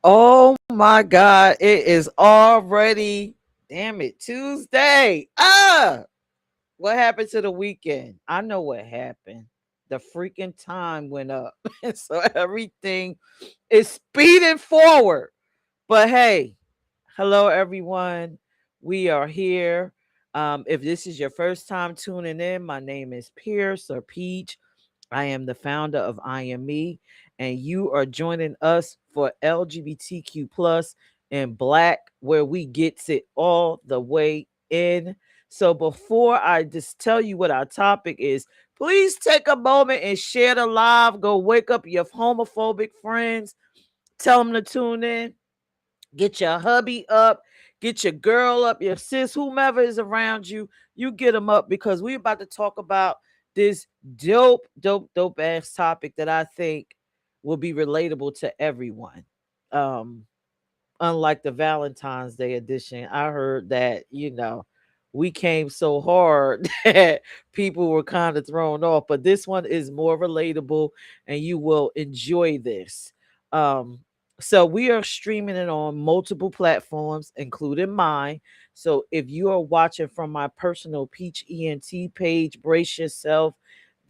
Oh my God. It is already, damn it, Tuesday. What happened to the weekend? I know what happened. The freaking time went up. And so everything is speeding forward. But hey, hello everyone. We are here. If this is your first time tuning in, my name is Pierce or Peach. I am the founder of I Am Me, and you are joining us for LGBTQ plus and Black, where we gets it all the way in. So before I just tell you what our topic is, please take a moment and share the live. Go wake up your homophobic friends. Tell them to tune in. Get your hubby up, get your girl up, your sis, whomever is around you, you get them up because we're about to talk about this dope ass topic that I think will be relatable to everyone. Um, Unlike the Valentine's Day edition, I heard that, we came so hard that people were kind of thrown off, but this one is more relatable and you will enjoy this. Um, so we are streaming it on multiple platforms, including mine. So if you are watching from my personal Peach ENT page, brace yourself.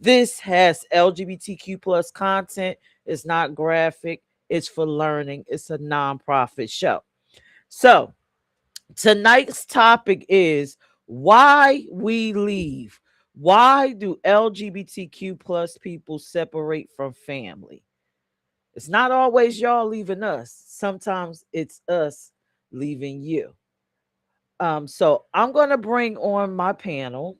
This has LGBTQ plus content. It's not graphic. It's for learning. It's a nonprofit show. So tonight's topic is why we leave. Why do LGBTQ plus people separate from family? It's not always y'all leaving us. Sometimes it's us leaving you. So I'm gonna bring on my panel.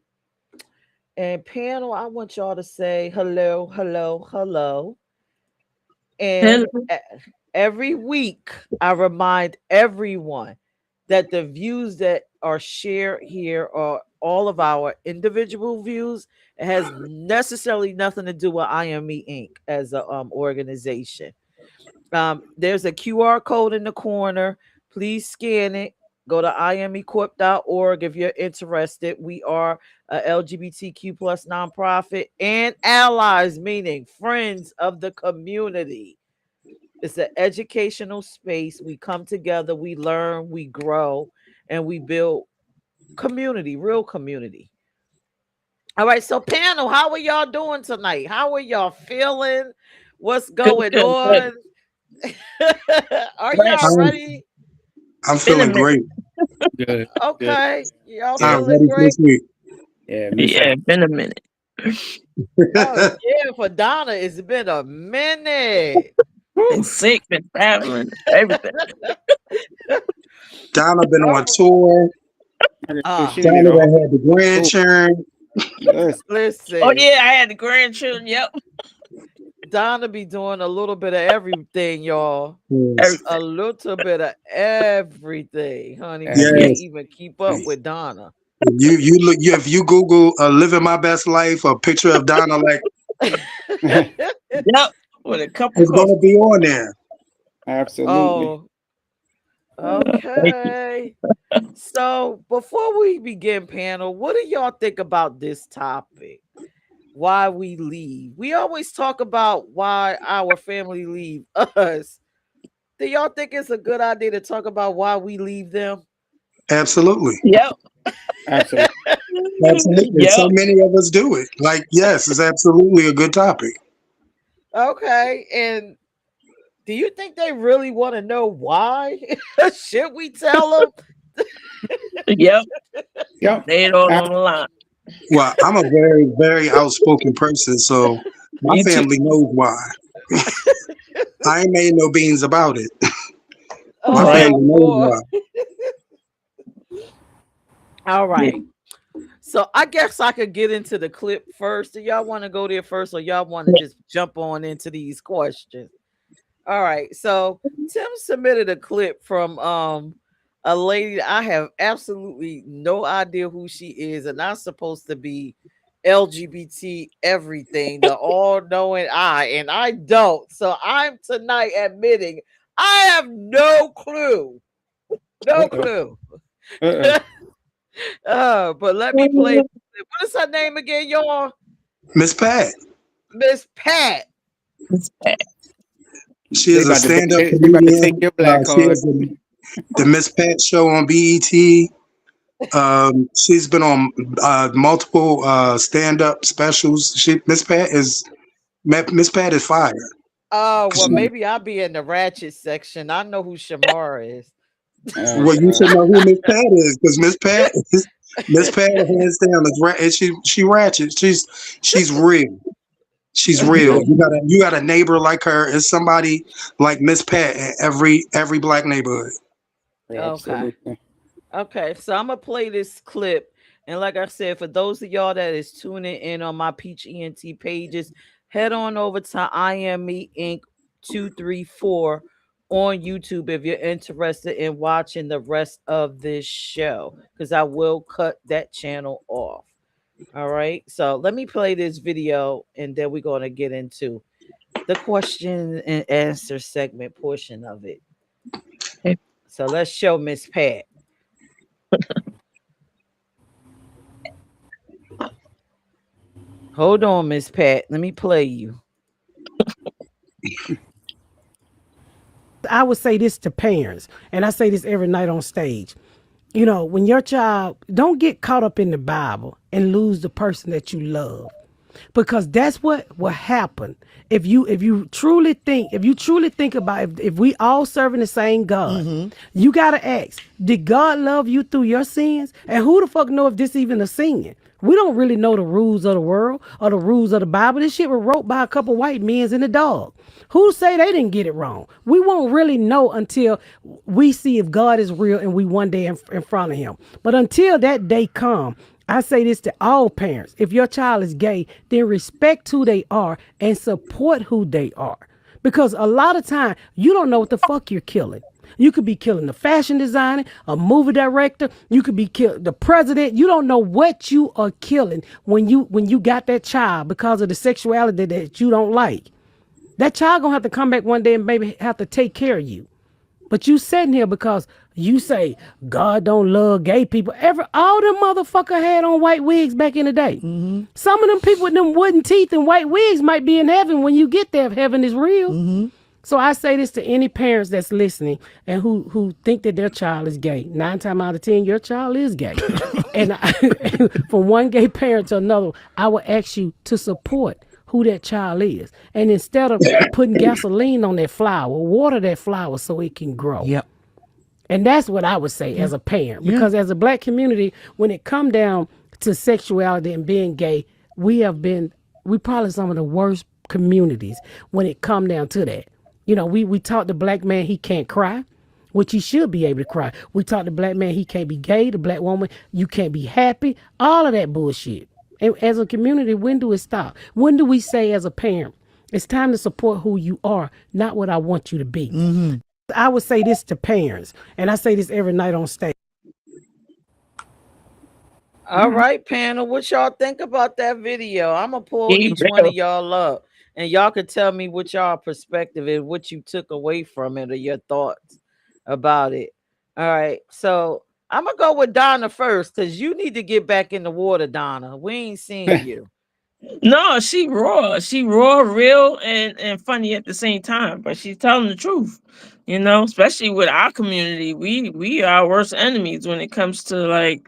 And panel, I want y'all to say hello, hello, hello. And Hello. every week, I remind everyone that the views that are shared here are all of our individual views. It has necessarily nothing to do with IME Inc. as a organization. There's a QR code in the corner. Please scan it. Go to imecorp.org if you're interested. We are a LGBTQ plus nonprofit and allies, meaning friends of the community. It's an educational space. We come together, we learn, we grow, and we build community, real community. All right, so panel, how are y'all doing tonight? How are y'all feeling? What's Good, going good, good. on? Are y'all Fresh. I'm ready? I'm Been a feeling minute. great. Good, good. Okay, y'all Yeah, I'm feeling ready for great? this week. yeah, me too. Yeah, been a minute. Oh yeah, for Donna, it's been a minute. Been Whew. sick, been traveling, everything. Donna been on Oh, tour. She ah, didn't Donna even hold done had the school. grandchildren. Yes. Oh listen, yeah, I had the grandchildren. Yep, Donna be doing a little bit of everything, y'all. Yes, A everything. little bit of everything, honey. We Every can't yes. even keep up with Donna. You look. If you Google "living my best life," a picture of Donna, like Yep, with a cup of it's coffee. gonna be on there. Absolutely. Oh, Thank you. okay. So before we begin, panel, what do y'all think about this topic? Why we leave? We always talk about why our family leave us. Do y'all think it's a good idea to talk about why we leave them? Absolutely, Yep, Absolutely. absolutely. So yep. many of us do it. Like, yes, it's absolutely a good topic. Okay, and do you think they really want to know why? Should we tell them? Yep. Yep. Lay it all Ab- on the line. Well, I'm a very, very outspoken person, so my Me too. family knows why. I ain't made no beans about it. My Right. Oh family knows boy. why. All Yeah. right. So I guess I could get into the clip first. Do y'all want to go there first or y'all want to just jump on into these questions? All right. So Tim submitted a clip from a lady that I have absolutely no idea who she is, and I'm supposed to be LGBT everything, the all-knowing eye, and I don't. So I'm tonight admitting I have no clue. No Uh-oh. clue. Uh-oh. But let me play. What is her name again, y'all? Miss Pat. Miss Pat. It's bad. She is a stand-up they about to take comedian. your black She card. has the Miss Pat show on BET. She's been on multiple stand-up specials. Miss Pat is fire. Oh, well, maybe I'll be in the ratchet section. I know who Shamara is. Well, you should know who Miss Pat is, because Miss Pat hands down is she ratchet. She's real. She's real. You got a neighbor like her. It's somebody like Miss Pat in every black neighborhood. Absolutely. Okay, so I'm gonna play this clip, and like I said, for those of y'all that is tuning in on my Peach ENT pages, head on over to I Am Me Inc. 234 on YouTube if you're interested in watching the rest of this show, because I will cut that channel off. All right, so let me play this video, and then we're gonna get into the question and answer segment portion of it. Okay. So let's show Miss Pat. Hold on, Miss Pat. Let me play you. I would say this to parents, and I say this every night on stage. You know, when your child, don't get caught up in the Bible and lose the person that you love, because that's what will happen if you truly think about if we all serving the same God. You gotta ask, did God love you through your sins? And who the fuck know if this even a sin? We don't really know the rules of the world or the rules of the Bible. This shit was wrote by a couple white men and a dog. Who say they didn't get it wrong? We won't really know until we see if God is real and we one day in front of him. But until that day come, I say this to all parents. If your child is gay, then respect who they are and support who they are. Because a lot of time, you don't know what the fuck you're killing. You could be killing the fashion designer, a movie director. You could be killing the president. You don't know what you are killing when you got that child because of the sexuality that you don't like. That child gonna have to come back one day and maybe have to take care of you. But you sitting here because you say God don't love gay people. All them motherfucker had on white wigs back in the day. Some of them people with them wooden teeth and white wigs might be in heaven when you get there if heaven is real. So I say this to any parents that's listening and who think that their child is gay. 9 times out of 10, your child is gay. And from one gay parent to another, I will ask you to support who that child is. And instead of putting gasoline on that flower, water that flower so it can grow. Yep. And that's what I would say as a parent. Because as a black community, when it come down to sexuality and being gay, we probably some of the worst communities when it come down to that. You know, we taught the black man he can't cry, which he should be able to cry. We taught the black man he can't be gay, the black woman, you can't be happy, all of that bullshit. And as a community, when do it stop? When do we say as a parent, it's time to support who you are, not what I want you to be? I would say this to parents, and I say this every night on stage. All right, panel, what y'all think about that video? I'm gonna pull each one of y'all up, and y'all can tell me what y'all perspective is, what you took away from it, or your thoughts about it. All right, so I'm gonna go with Donna first, because you need to get back in the water, Donna. We ain't seen you. No, she raw, real and funny at the same time, but she's telling the truth. You know, especially with our community, we are our worst enemies when it comes to like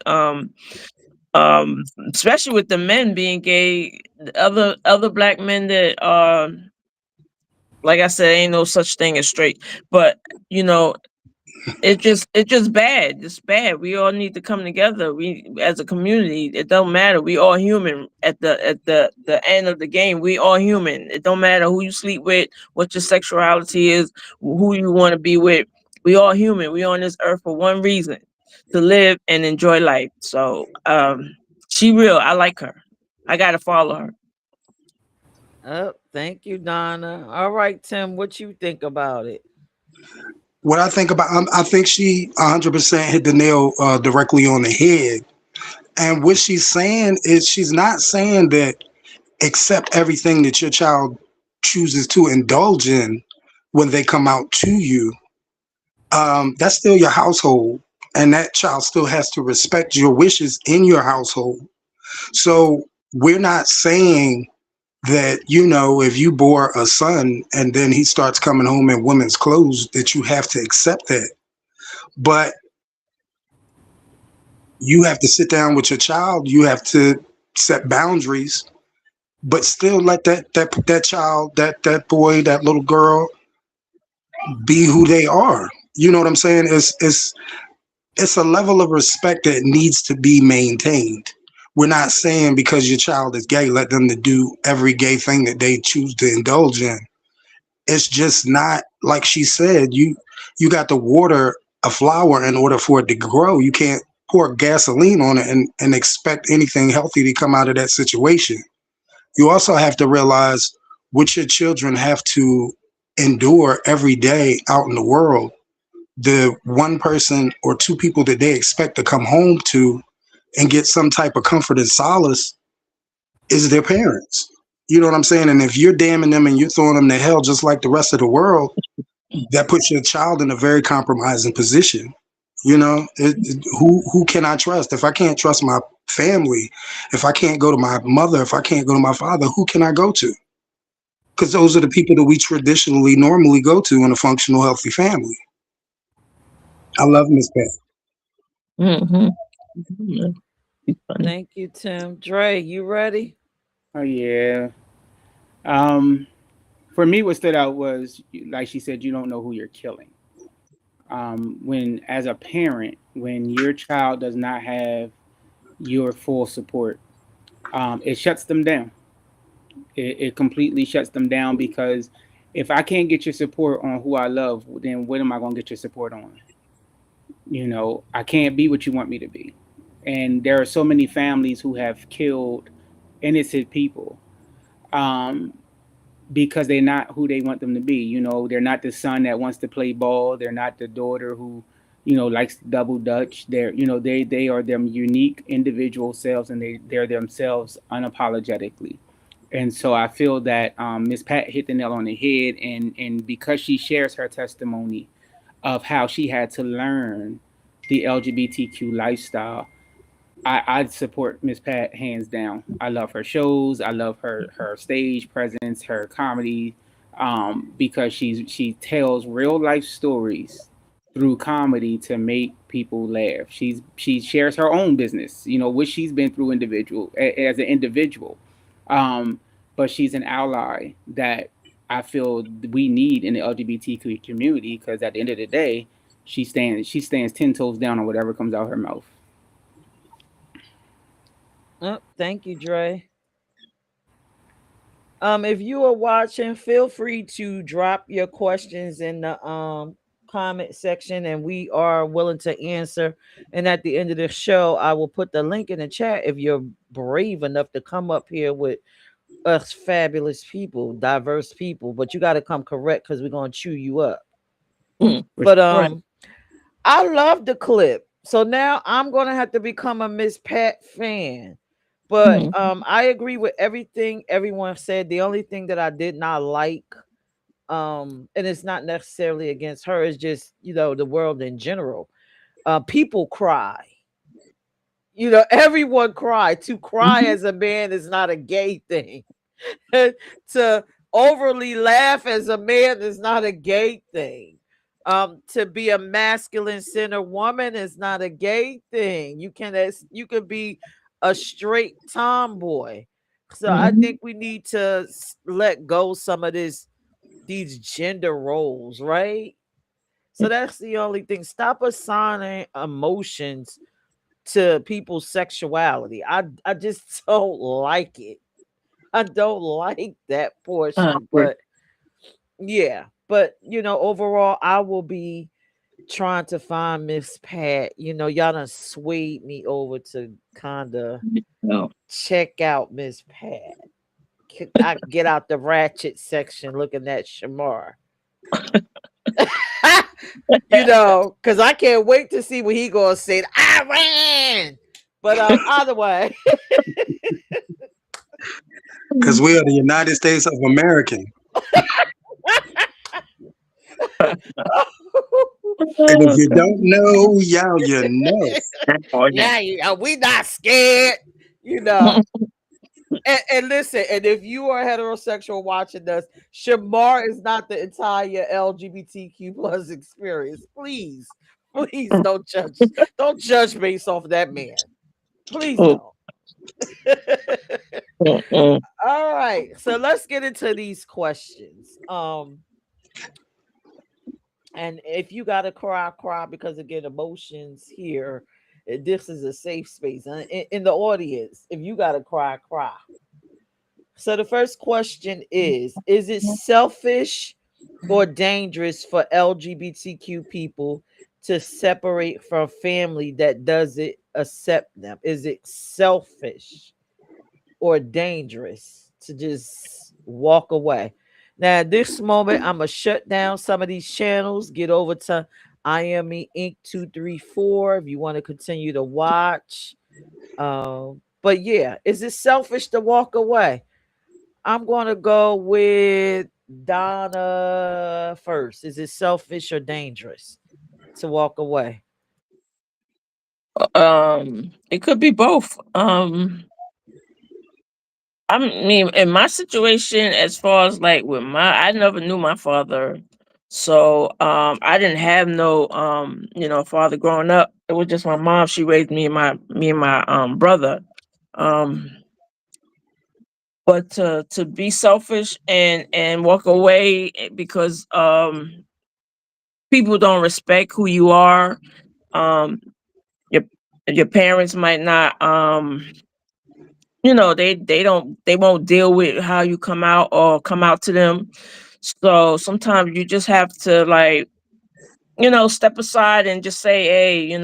especially with the men being gay. Other black men that like I said, ain't no such thing as straight, but you know, it's just bad. It's bad. We all need to come together. We as a community, it don't matter. We all human at the end of the game. We all human. It don't matter who you sleep with, what your sexuality is, who you want to be with. We all human. We on this earth for one reason, to live and enjoy life. So she real. I like her. I gotta follow her. Oh, thank you, Donna. All right, Tim, what you think about it? What I think about, I think she 100% hit the nail directly on the head. And what she's saying is, she's not saying that accept everything that your child chooses to indulge in when they come out to you. That's still your household, and that child still has to respect your wishes in your household. So we're not saying that, if you bore a son and then he starts coming home in women's clothes, that you have to accept that. But you have to sit down with your child. You have to set boundaries, but still let that child, that boy, that little girl be who they are. You know what I'm saying? It's a level of respect that needs to be maintained. We're not saying because your child is gay, let them to do every gay thing that they choose to indulge in. It's just not, like she said, you got to water a flower in order for it to grow. You can't pour gasoline on it and expect anything healthy to come out of that situation. You also have to realize what your children have to endure every day out in the world. The one person or two people that they expect to come home to and get some type of comfort and solace is their parents. You know what I'm saying? And if you're damning them and you're throwing them to hell just like the rest of the world, that puts your child in a very compromising position. Who can I trust? If I can't trust my family, if I can't go to my mother, if I can't go to my father, who can I go to? Because those are the people that we traditionally normally go to in a functional, healthy family. I love Miss Pat. Mm-hmm. Thank you, Tim. Dre, you ready? Oh yeah. For me, what stood out was, like she said, you don't know who you're killing. When, as a parent, when your child does not have your full support, it shuts them down. It completely shuts them down, because if I can't get your support on who I love, then what am I going to get your support on? I can't be what you want me to be. And there are so many families who have killed innocent people, because they're not who they want them to be. They're not the son that wants to play ball. They're not the daughter who, likes double dutch. They are them unique individual selves, and they're themselves unapologetically. And so I feel that Miss Pat hit the nail on the head, and because she shares her testimony of how she had to learn the LGBTQ lifestyle, I support Miss Pat hands down. I love her shows. I love her stage presence, her comedy, because she tells real life stories through comedy to make people laugh. She shares her own business, what she's been through as an individual, but she's an ally that I feel we need in the LGBTQ community, because at the end of the day, she stands 10 toes down on whatever comes out her mouth. Oh, thank you, Dre. If you are watching, feel free to drop your questions in the comment section, and we are willing to answer. And at the end of the show, I will put the link in the chat if you're brave enough to come up here with us fabulous people, diverse people. But you got to come correct, because we're gonna chew you up. But I love the clip. So now I'm gonna have to become a Miss Pat fan. But I agree with everything everyone said. The only thing that I did not like, and it's not necessarily against her, it's just, the world in general. People cry. Everyone cry. To cry as a man is not a gay thing. To overly laugh as a man is not a gay thing. To be a masculine center woman is not a gay thing. You could be a straight tomboy. So I think we need to let go some of these gender roles, right? So that's the only thing. Stop assigning emotions to people's sexuality. I just don't like it. I don't like that portion. But yeah, but overall, I will be trying to find Miss Pat. Y'all done swayed me over to kind of check out Miss Pat. I get out the ratchet section looking at Shamar. Because I can't wait to see what he gonna say. I ran, but either way. Because we are the United States of America. And if you don't know, y'all, you know. Yeah, we not scared. And listen, and if you are heterosexual watching this, Shamar is not the entire LGBTQ plus experience. Please don't judge based off of that man. Please Oh, don't. mm-mm. All right, so let's get into these questions. And if you gotta cry, cry, because again, emotions here. This is a safe space, and in the audience, if you gotta cry, cry. So the first question is it selfish or dangerous for LGBTQ people to separate from family that doesn't accept them? Is it selfish or dangerous to just walk away? Now, at this moment, I'm gonna shut down some of these channels, get over to I Am Me Inc. 234 if you want to continue to watch. But yeah, is it selfish to walk away? I'm gonna go with Donna first. Is it selfish or dangerous to walk away? It could be both. I mean, in my situation, as far as like with I never knew my father, so I didn't have no father growing up. It was just my mom. She raised me and my brother. Um, but to be selfish and walk away because people don't respect who you are. Um, your your parents might not they won't deal with how you come out or come out to them. So sometimes you just have to like step aside and just say, hey,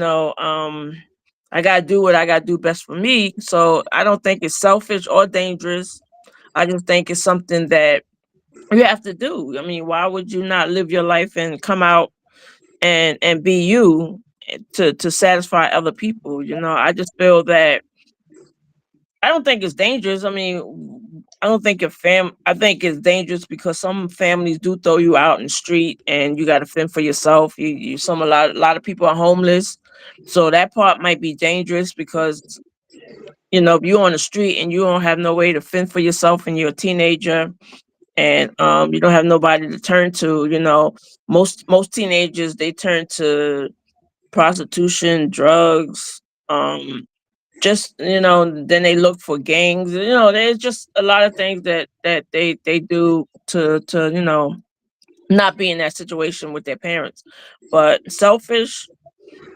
I gotta do what I gotta do best for me. So I don't think it's selfish or dangerous. I just think it's something that you have to do. I mean, why would you not live your life and come out and be you to satisfy other people? I just feel that I don't think it's dangerous. I mean, I don't think I think it's dangerous because some families do throw you out in the street and you got to fend for yourself. A lot of people are homeless, so that part might be dangerous because if you're on the street and you don't have no way to fend for yourself and you're a teenager and you don't have nobody to turn to. Most teenagers, they turn to prostitution, drugs, just then they look for gangs. There's just a lot of things that they do to not be in that situation with their parents. But selfish,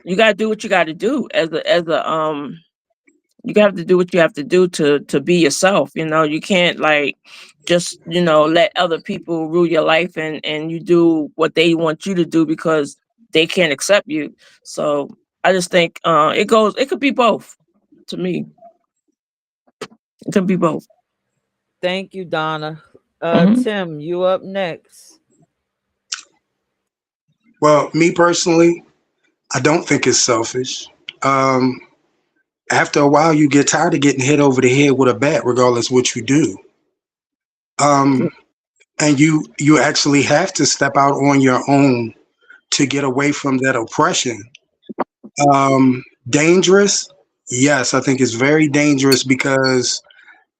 you got to do what you got to do as a you have to do what you have to do to be yourself. You can't like just let other people rule your life and you do what they want you to do because they can't accept you. So I just think it could be both. To me, it could be both. Thank you, Donna. Hmm. Tim, you up next. Well, me personally, I don't think it's selfish. Um, After a while, you get tired of getting hit over the head with a bat, regardless what you do. Um, and you actually have to step out on your own to get away from that oppression. Dangerous, yes, I think it's very dangerous because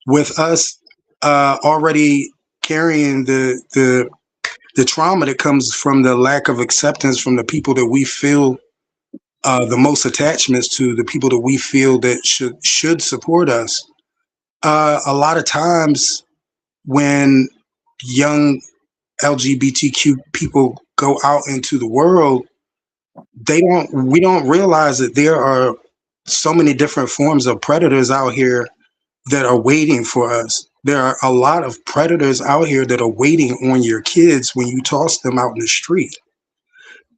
with us already carrying the trauma that comes from the lack of acceptance from the people that we feel the most attachments to, the people that we feel that should support us. A lot of times when young LGBTQ people go out into the world, we don't realize that there are so many different forms of predators out here that are waiting for us. There are a lot of predators out here that are waiting on your kids when you toss them out in the street.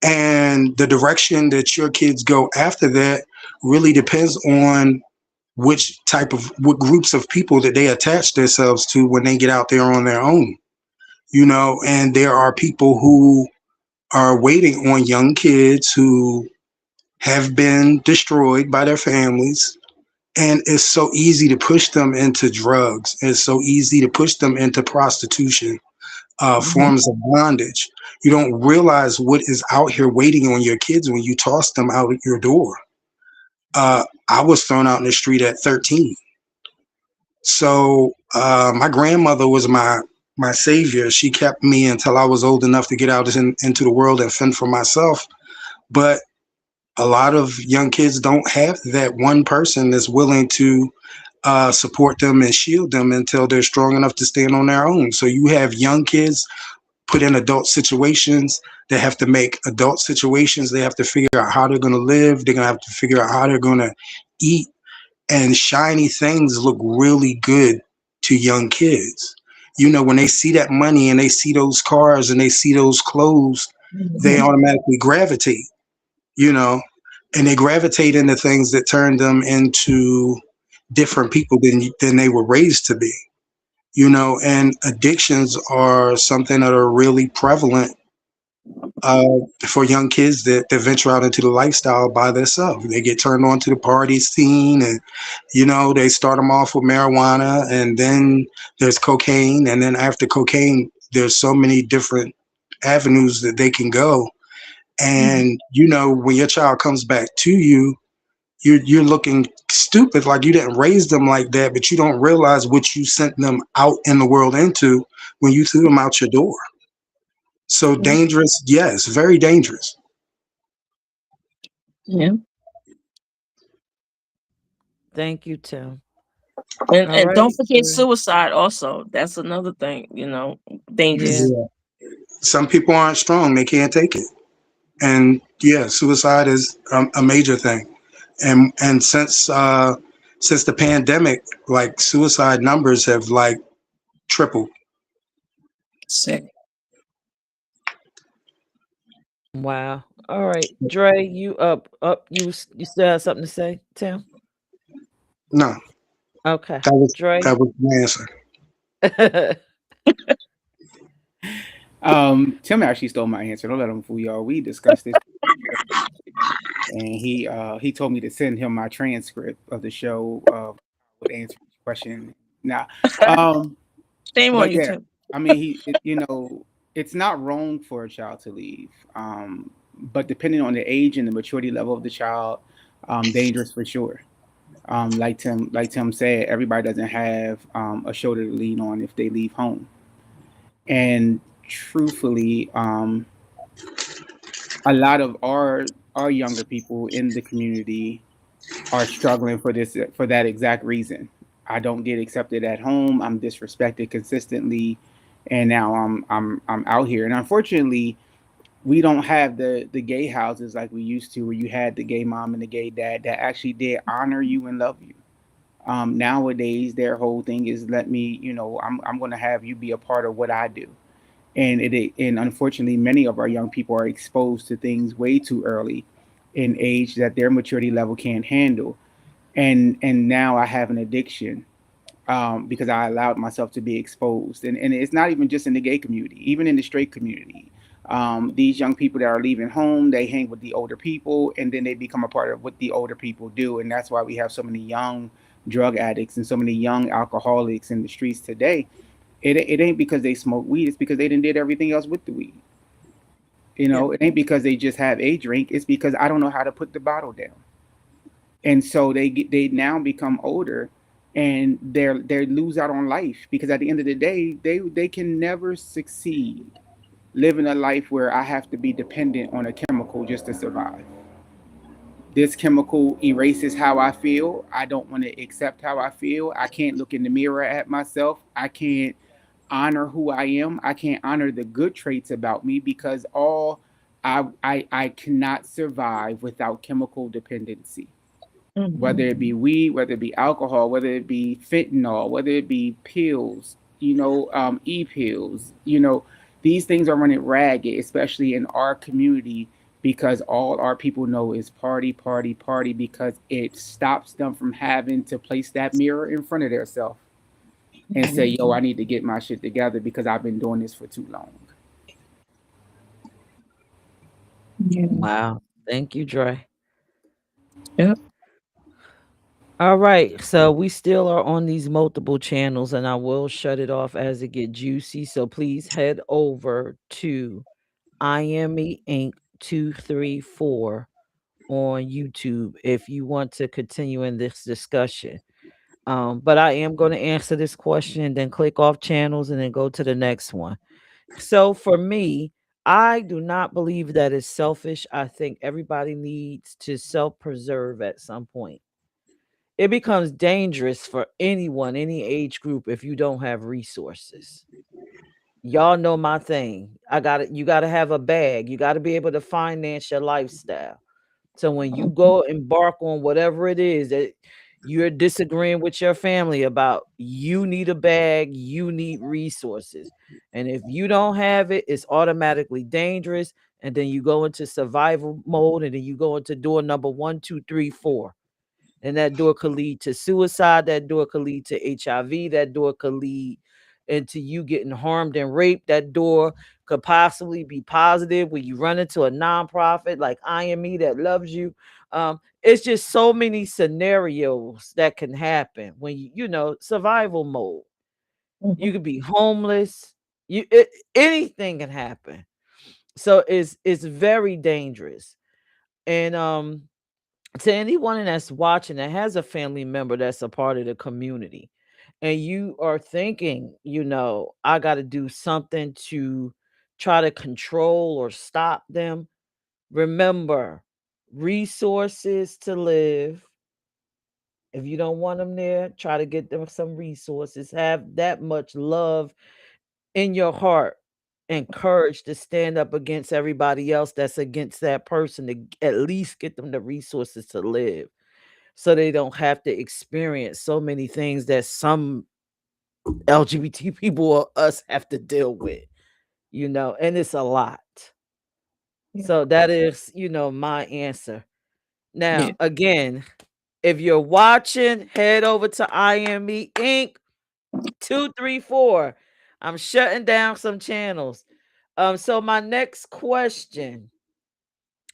And the direction that your kids go after that really depends on what groups of people that they attach themselves to when they get out there on their own. And there are people who are waiting on young kids who have been destroyed by their families. And it's so easy to push them into drugs. It's so easy to push them into prostitution, Hmm. forms of bondage. You don't realize what is out here waiting on your kids when you toss them out your door. I was thrown out in the street at 13. So my grandmother was my savior. She kept me until I was old enough to get out into the world and fend for myself. But a lot of young kids don't have that one person that's willing to support them and shield them until they're strong enough to stand on their own. So you have young kids put in adult situations. They have to make adult situations. They have to figure out how they're going to live. They're going to have to figure out how they're going to eat. And shiny things look really good to young kids. You know, when they see that money and they see those cars and they see those clothes, they automatically gravitate, you know, and they gravitate into things that turn them into different people than they were raised to be, you know. And addictions are something that are really prevalent for young kids that venture out into the lifestyle by themselves. They get turned on to the party scene, and you know, they start them off with marijuana, and then there's cocaine, and then after cocaine there's so many different avenues that they can go. And you know, when your child comes back to you, you're looking stupid, like you didn't raise them like that, but you don't realize what you sent them out in the world into when you threw them out your door. So dangerous, yes, very dangerous. Yeah. Thank you, Tim. And All don't right. forget Dre. suicide also. That's another thing, dangerous. Yeah. Yeah. Some people aren't strong; they can't take it, and yeah, suicide is a major thing. And since the pandemic, like suicide numbers have like tripled. Sick. Wow. All right. Dre, you up. You still have something to say, Tim? No, Okay. that was Dre. that was the answer. Tim actually stole my answer. Don't let him fool y'all. We discussed this, and he told me to send him my transcript of the show. Would answer his question. Now, um, Shame on but you, yeah, Tim. I mean, it's not wrong for a child to leave, but depending on the age and the maturity level of the child, dangerous for sure. Like Tim said, everybody doesn't have a shoulder to lean on if they leave home. And truthfully, a lot of our younger people in the community are struggling for that exact reason. I don't get accepted at home. I'm disrespected consistently, and now I'm out here. And unfortunately, we don't have the gay houses like we used to, where you had the gay mom and the gay dad that actually did honor you and love you. Nowadays, their whole thing is let me, I'm going to have you be a part of what I do. And unfortunately, many of our young people are exposed to things way too early in age that their maturity level can't handle. And now I have an addiction, because I allowed myself to be exposed. And it's not even just in the gay community, even in the straight community. These young people that are leaving home, they hang with the older people, and then they become a part of what the older people do. And that's why we have so many young drug addicts and so many young alcoholics in the streets today. It ain't because they smoke weed; it's because they didn't did everything else with the weed. Yeah. It ain't because they just have a drink; it's because I don't know how to put the bottle down. And so they now become older, and they lose out on life, because at the end of the day, they can never succeed living a life where I have to be dependent on a chemical just to survive. This chemical erases how I feel. I don't want to accept how I feel. I can't look in the mirror at myself. I can't honor who I am. I can't honor the good traits about me, because all I cannot survive without chemical dependency. Whether it be weed, whether it be alcohol, whether it be fentanyl, whether it be pills, e-pills, these things are running ragged, especially in our community, because all our people know is party, party, party, because it stops them from having to place that mirror in front of themselves and say, yo, I need to get my shit together because I've been doing this for too long. Yeah. Wow. Thank you, Dre. Yep. All right. So we still are on these multiple channels, and I will shut it off as it get juicy. So please head over to IME Inc. 234 on YouTube if you want to continue in this discussion. But I am going to answer this question and then click off channels and then go to the next one. So for me, I do not believe that is selfish. I think everybody needs to self-preserve at some point. It becomes dangerous for anyone, any age group, if you don't have resources. Y'all know my thing. You got to have a bag. You got to be able to finance your lifestyle. So when you go embark on whatever it is that you're disagreeing with your family about, you need a bag, you need resources. And if you don't have it, it's automatically dangerous. And then you go into survival mode, and then you go into door number 1, 2, 3, 4. And that door could lead to suicide, that door could lead to HIV, that door could lead into you getting harmed and raped, that door could possibly be positive when you run into a nonprofit like I Am Me that loves you. It's just so many scenarios that can happen when survival mode. You could be homeless. Anything can happen. So it's very dangerous. And to anyone that's watching that has a family member that's a part of the community, and you are thinking, I got to do something to try to control or stop them, remember, resources to live. If you don't want them there, try to get them some resources. Have that much love in your heart and courage to stand up against everybody else that's against that person, to at least get them the resources to live, so they don't have to experience so many things that some LGBT people or us have to deal with, and it's a lot. Yeah. So that is, my answer. Yeah. Now, again, if you're watching, head over to IME Inc. 234. I'm shutting down some channels. So my next question: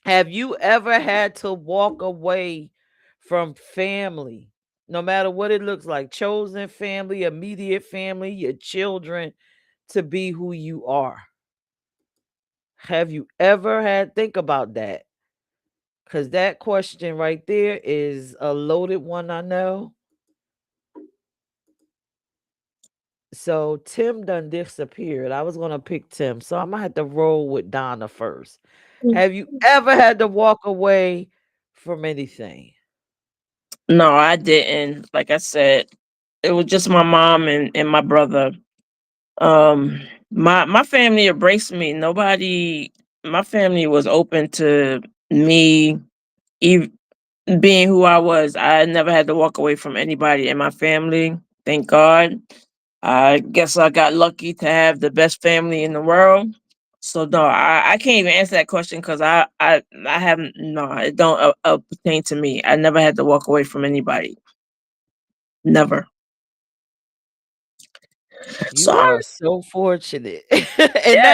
have you ever had to walk away from family, no matter what it looks like, chosen family, immediate family, your children, to be who you are? Have you ever think about that? Because that question right there is a loaded one, I know. So Tim done disappeared. I was gonna pick Tim, so I'm gonna have to roll with Donna first. Have you ever had to walk away from anything? No, I didn't. Like I said, it was just my mom and my brother. Um, my family embraced me. Nobody, my family was open to me, even being who I was. I never had to walk away from anybody in my family. Thank God. I guess I got lucky to have the best family in the world. So no, I can't even answer that question because I haven't, no, it don't pertain to me. I never had to walk away from anybody. Never. You Sorry. are so fortunate. And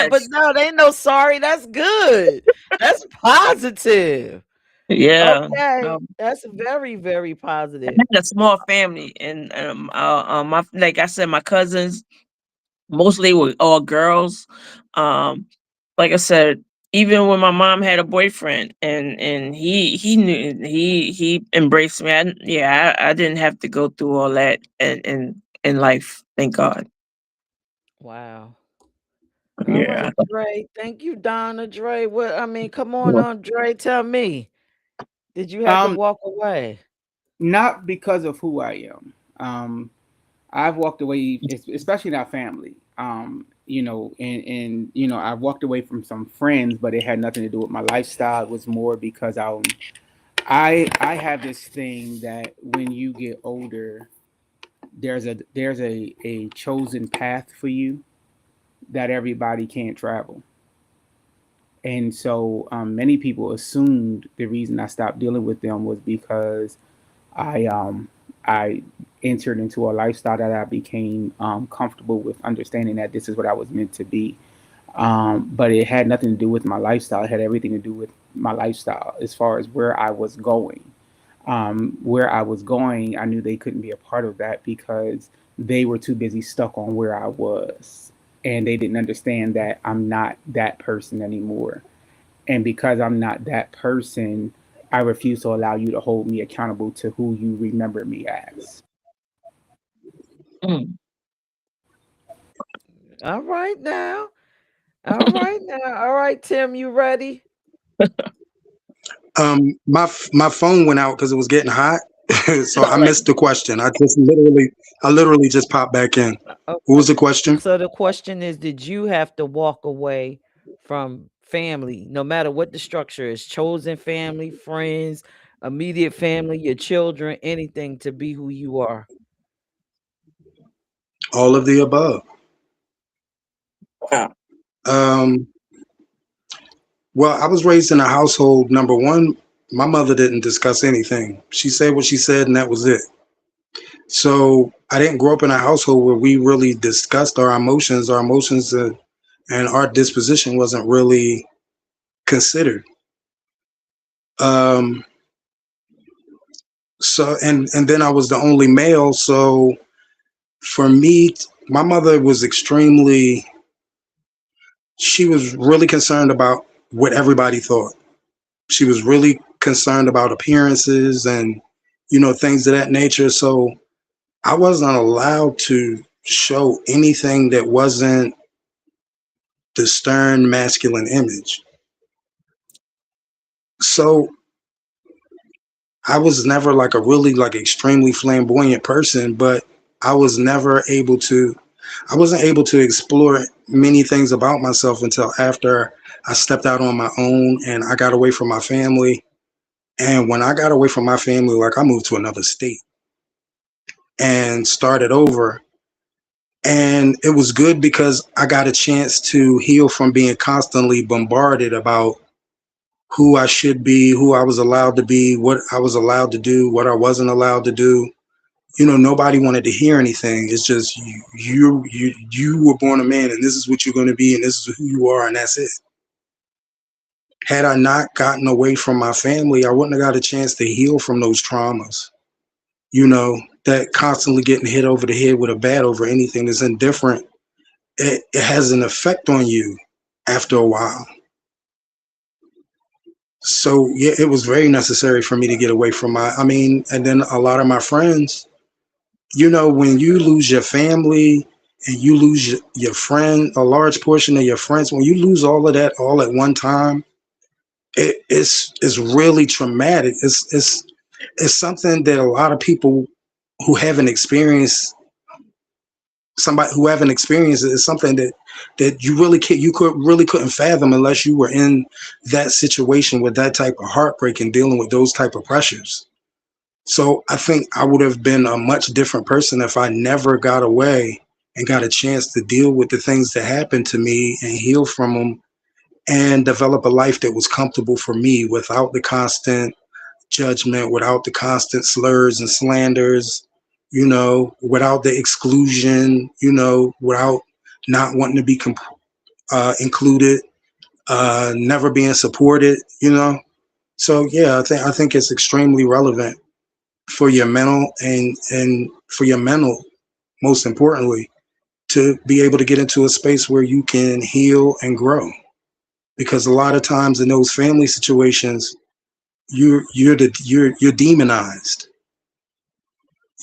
but Yes. no, they ain't no sorry. That's good. That's positive. Yeah. Okay. Um, That's very, very I positive. had a small family, and my, like I said, my cousins mostly were all girls. Um, like I said, even when my mom had a boyfriend, and he knew, he embraced me. I didn't have to go through all that in life. Thank God. Wow. All Yeah. right, Dre. Thank you, Donna. Dre, come on, Dre. Tell me, did you have to Um, walk away? not because of who I am. I've walked away, especially in our family. And I walked away from some friends, but it had nothing to do with my lifestyle. It was more because I have this thing that when you get older, there's a chosen path for you that everybody can't travel. And so many people assumed the reason I stopped dealing with them was because I entered into a lifestyle that I became comfortable with, understanding that this is what I was meant to be. But it had nothing to do with my lifestyle. It had everything to do with my lifestyle as far as where I was going. Where I was going, I knew they couldn't be a part of that because they were too busy stuck on where I was. And they didn't understand that I'm not that person anymore. And because I'm not that person, I refuse to allow you to hold me accountable to who you remember me as. Mm. All right now. All right now. All right, Tim, you ready? My phone went out because it was getting hot, so I All right. missed the question. I literally just popped back in. What Okay. was the question? So the question is, did you have to walk away from family, no matter what the structure is, chosen family, friends, immediate family, your children, anything to be who you are? All of the above. Wow. Um, well, I was raised in a household. Number one, my mother didn't discuss anything. She said what she said, and that was it. So I didn't grow up in a household where we really discussed our emotions. Our emotions and our disposition wasn't really considered. Um, so and then I was the only male. So for me, my mother was extremely. She was really concerned about what everybody thought. She was really concerned about appearances and things of that nature. So I wasn't allowed to show anything that wasn't the stern masculine image. So I was never like a really like extremely flamboyant person, but I was never able to I wasn't able to explore many things about myself until after I stepped out on my own and I got away from my family. And when I got away from my family, like I moved to another state and started over. And it was good because I got a chance to heal from being constantly bombarded about who I should be, who I was allowed to be, what I was allowed to do, what I wasn't allowed to do. Nobody wanted to hear anything. It's just you were born a man, and this is what you're going to be, and this is who you are, and that's it. Had I not gotten away from my family, I wouldn't have got a chance to heal from those traumas. That constantly getting hit over the head with a bat over anything that's indifferent, it has an effect on you after a while. So yeah, it was very necessary for me to get away from and then a lot of my friends, when you lose your family and you lose your friend, a large portion of your friends, when you lose all of that all at one time, it's really traumatic. It's something that a lot of people who haven't experienced somebody who haven't experienced it is something that you couldn't fathom unless you were in that situation with that type of heartbreak and dealing with those type of pressures. So I think I would have been a much different person if I never got away and got a chance to deal with the things that happened to me and heal from them and develop a life that was comfortable for me without the constant judgment, without the constant slurs and slanders, without the exclusion, without not wanting to be included, never being supported. So yeah, I think it's extremely relevant for your mental and for your mental, most importantly, to be able to get into a space where you can heal and grow. Because a lot of times in those family situations, you're demonized.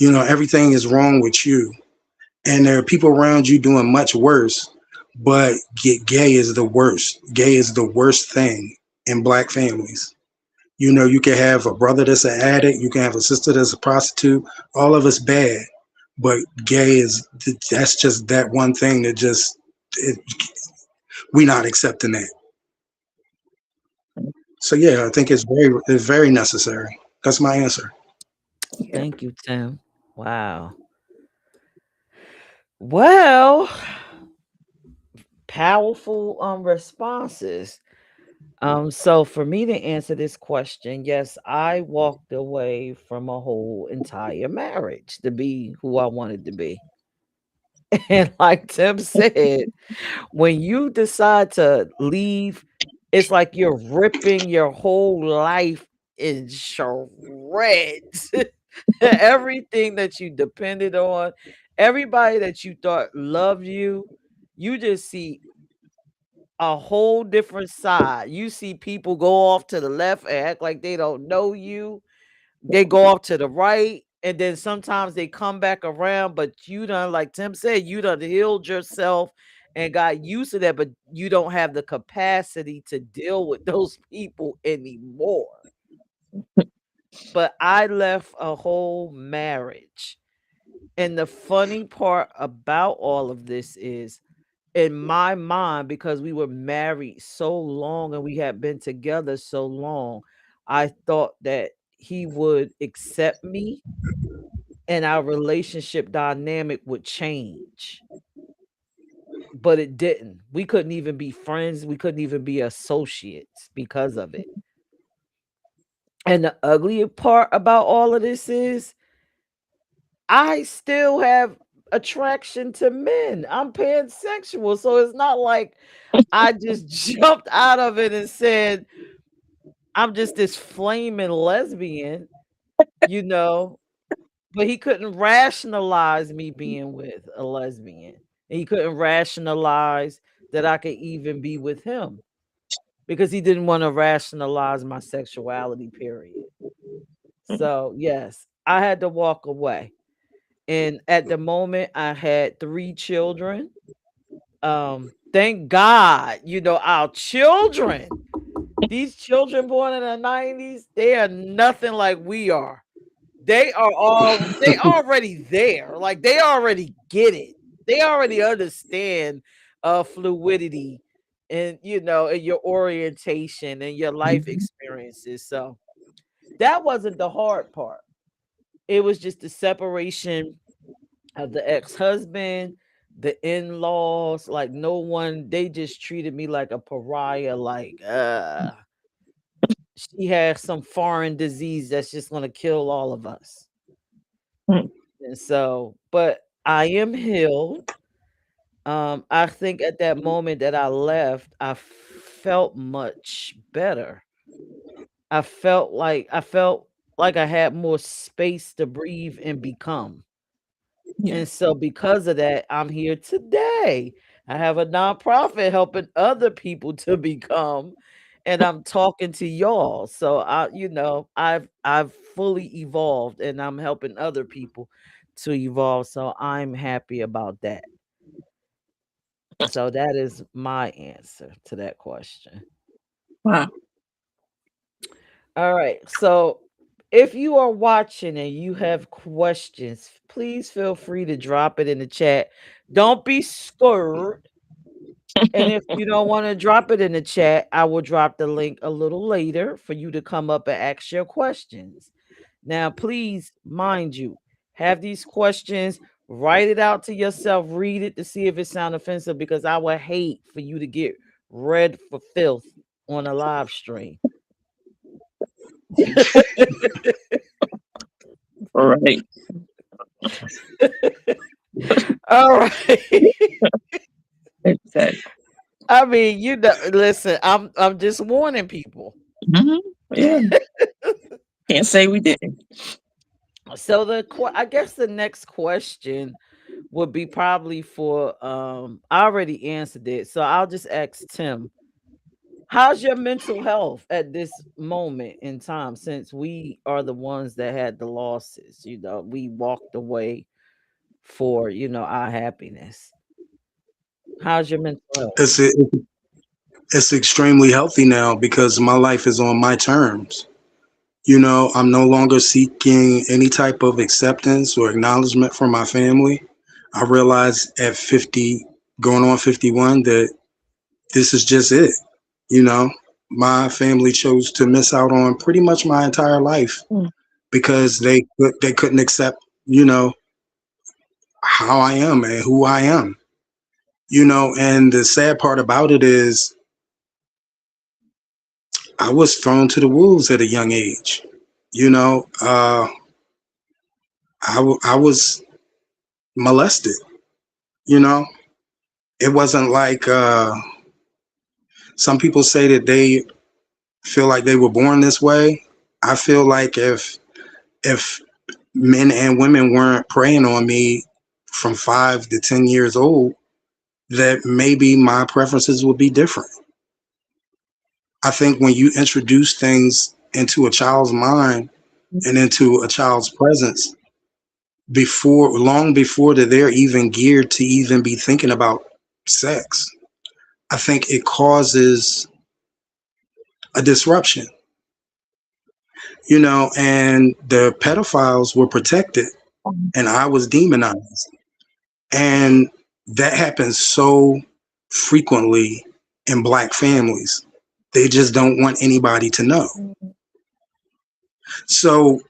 Everything is wrong with you, and there are people around you doing much worse. But gay is the worst. Gay is the worst thing in black families. You can have a brother that's an addict, you can have a sister that's a prostitute. All of us bad, but gay that's just that one thing that just it, we not accepting that. So yeah, I think it's very necessary. That's my answer. Yeah. Thank you, Tim. Wow. Well, powerful responses. So for me to answer this question, yes, I walked away from a whole entire marriage to be who I wanted to be. And like Tim said, when you decide to leave, it's like you're ripping your whole life in shreds. Everything that you depended on, everybody that you thought loved you, you just see a whole different side. You see people go off to the left and act like they don't know you. They go off to the right and then sometimes they come back around, but you done, like Tim said, you done healed yourself and got used to that, but you don't have the capacity to deal with those people anymore. But I left a whole marriage. And the funny part about all of this is, in my mind, because we were married so long and we had been together so long, I thought that he would accept me and our relationship dynamic would change. But it didn't. We couldn't even be friends. We couldn't even be associates because of it. And the ugly part about all of this is I still have attraction to men. I'm pansexual. So it's not like I just jumped out of it and said, I'm just this flaming lesbian, you know. But he couldn't rationalize me being with a lesbian. And he couldn't rationalize that I could even be with him because he didn't want to rationalize my sexuality, period. So, yes, I had to walk away. And at the moment, I had 3 children. Thank God, our children, these children born in the 90s, they are nothing like we are. They already there. Like, they already get it. They already understand fluidity and and your orientation and your life experiences. So that wasn't the hard part. It was just the separation of the ex-husband, the in-laws. Like, no one, they just treated me like a pariah, like she has some foreign disease that's just gonna kill all of us. Mm. And so, but I am healed. I think at that moment that I left, I felt much better. I felt like I had more space to breathe and become. Yeah. And so because of that, I'm here today. I have a nonprofit helping other people to become, and I'm talking to y'all. So I've fully evolved and I'm helping other people to evolve. So I'm happy about that. So that is my answer to that question. Wow. All right. So if you are watching and you have questions, please feel free to drop it in the chat. Don't be scared. And if you don't want to drop it in the chat, I will drop the link a little later for you to come up and ask your questions. Now, please, mind you, have these questions, write it out to yourself, read it to see if it sounds offensive, because I would hate for you to get read for filth on a live stream. All right. All right. Exactly. I mean, listen, I'm just warning people. Mhm. Yeah. Can't say we didn't. So I guess the next question would be probably for I already answered it. So I'll just ask Tim, how's your mental health at this moment in time, since we are the ones that had the losses? We walked away for, our happiness. How's your mental health? It's extremely healthy now because my life is on my terms. I'm no longer seeking any type of acceptance or acknowledgement from my family. I realized at 50, going on 51, that this is just it. My family chose to miss out on pretty much my entire life Mm. because they couldn't accept, how I am and who I am. And the sad part about it is I was thrown to the wolves at a young age. I was molested. You know, it wasn't like some people say that they feel like they were born this way. I feel like if men and women weren't preying on me from 5 to 10 years old, that maybe my preferences would be different. I think when you introduce things into a child's mind and into a child's presence, long before that they're even geared to even be thinking about sex. I think it causes a disruption, and the pedophiles were protected and I was demonized. And that happens so frequently in Black families. They just don't want anybody to know. So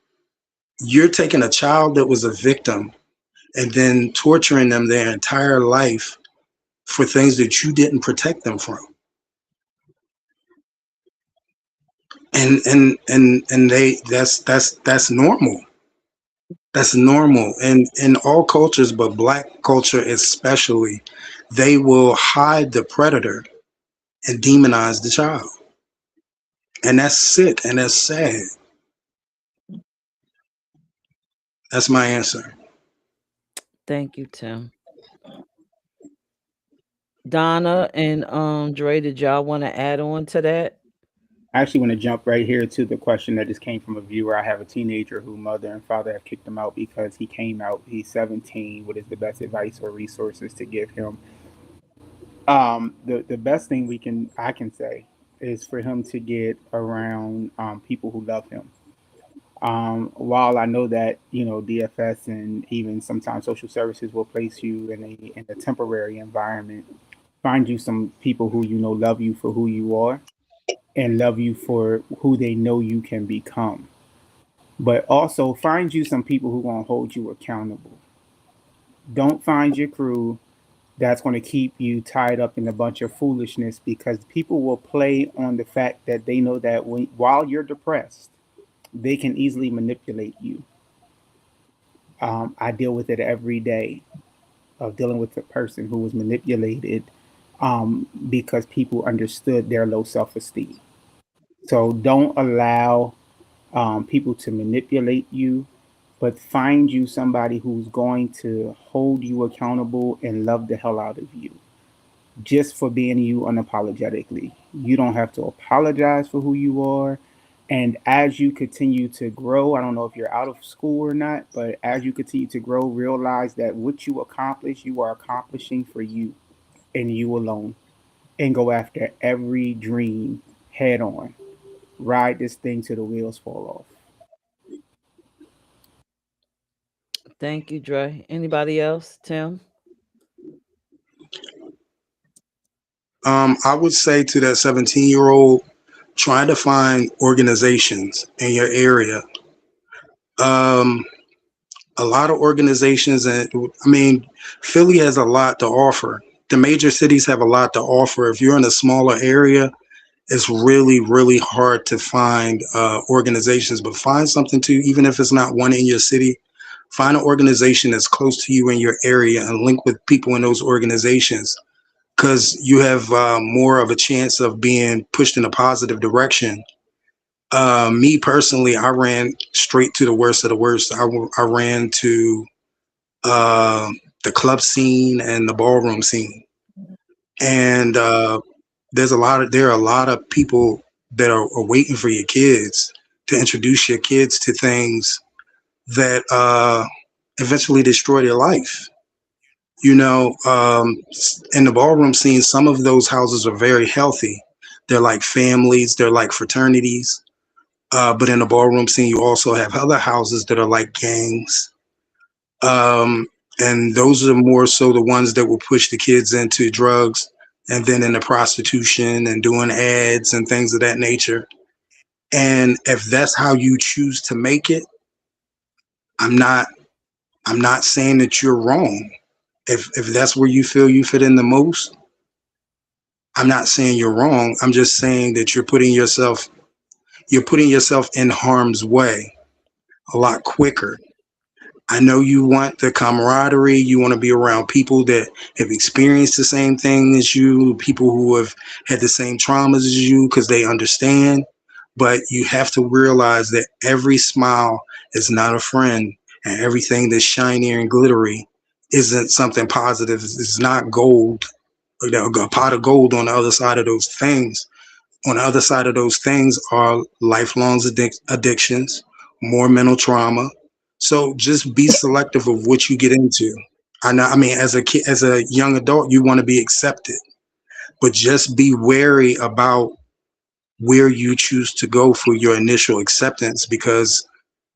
you're taking a child that was a victim and then torturing them their entire life for things that you didn't protect them from. And that's normal. That's normal. And in all cultures, but Black culture especially, they will hide the predator and demonize the child. And that's sick and that's sad. That's my answer. Thank you, Tim. Donna and Dre, did y'all want to add on to that? I actually want to jump right here to the question that just came from a viewer. I have a teenager who mother and father have kicked him out because he came out. He's 17. What is the best advice or resources to give him? The best thing I can say is for him to get around people who love him. While I know that DFS and even sometimes social services will place you in a temporary environment, find you some people who love you for who you are and love you for who they know you can become. But also find you some people who are going to hold you accountable. Don't find your crew that's going to keep you tied up in a bunch of foolishness, because people will play on the fact that they know that while you're depressed, they can easily manipulate you. I deal with it every day, of dealing with a person who was manipulated because people understood their low self-esteem. So don't allow people to manipulate you, but find you somebody who's going to hold you accountable and love the hell out of you just for being you unapologetically. You don't have to apologize for who you are. And as you continue to grow, I don't know if you're out of school or not, but as you continue to grow, realize that what you accomplish, you are accomplishing for you and you alone. And go after every dream head on. Ride this thing till the wheels fall off. Thank you, Dre. Anybody else? Tim? I would say to that 17-year-old, try to find organizations in your area. A lot of organizations, and I mean, Philly has a lot to offer. The major cities have a lot to offer. If you're in a smaller area, it's really, really hard to find organizations, but find something too, even if it's not one in your city. Find an organization that's close to you in your area and link with people in those organizations, because you have more of a chance of being pushed in a positive direction. Me personally, I ran straight to the worst of the worst. I ran to the club scene and the ballroom scene, and there are a lot of people that are waiting for your kids to introduce your kids to things that eventually destroy their life. In the ballroom scene, some of those houses are very healthy. They're like families, they're like fraternities. But in the ballroom scene, you also have other houses that are like gangs. And those are more so the ones that will push the kids into drugs and then into prostitution and doing ads and things of that nature. And if that's how you choose to make it, I'm not saying that you're wrong. If that's where you feel you fit in the most, I'm not saying you're wrong. I'm just saying that you're putting yourself in harm's way a lot quicker. I know you want the camaraderie. You want to be around people that have experienced the same thing as you, people who have had the same traumas as you, because they understand. But you have to realize that every smile is not a friend, and everything that's shiny and glittery isn't something positive. It's not gold, a pot of gold on the other side of those things. On the other side of those things are lifelong addictions, more mental trauma, So just be selective of what you get into. I know, I mean, as a kid, as a young adult, you want to be accepted, but just be wary about where you choose to go for your initial acceptance, because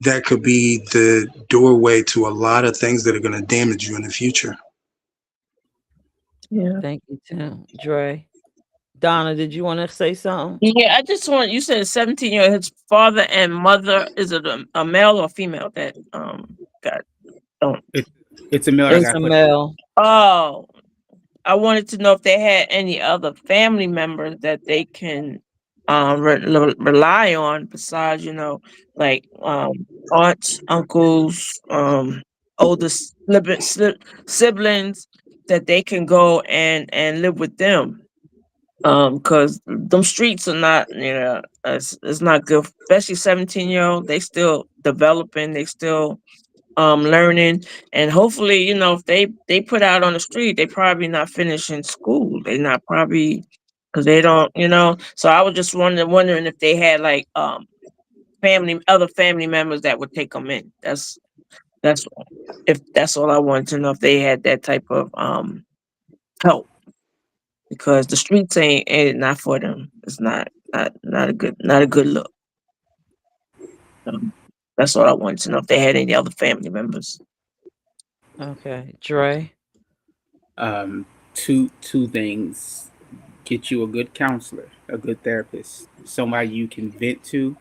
that could be the doorway to a lot of things that are going to damage you in the future. Yeah. Thank you, Tim. Dre. Donna, did you want to say something? Yeah, I just want you said 17-year his father and mother, is it a male or female that got don't It, it's a male that It's is got a put out. male. oh, I wanted to know if they had any other family members that they can rely on besides, like aunts, uncles, older siblings that they can go and live with them. Because them streets are not, it's not good, especially 17-year-old. They still developing, they still learning, and hopefully, if they put out on the street, they probably not finishing school. They not probably, because they don't, so I was just wondering if they had like other family members that would take them in. That's if that's all I wanted to know, if they had that type of help, because the streets ain't not for them. It's not a good look. Um, that's all I wanted to know, if they had any other family members. Okay. Dre. Two things: get you a good counselor, a good therapist, somebody you can vent to,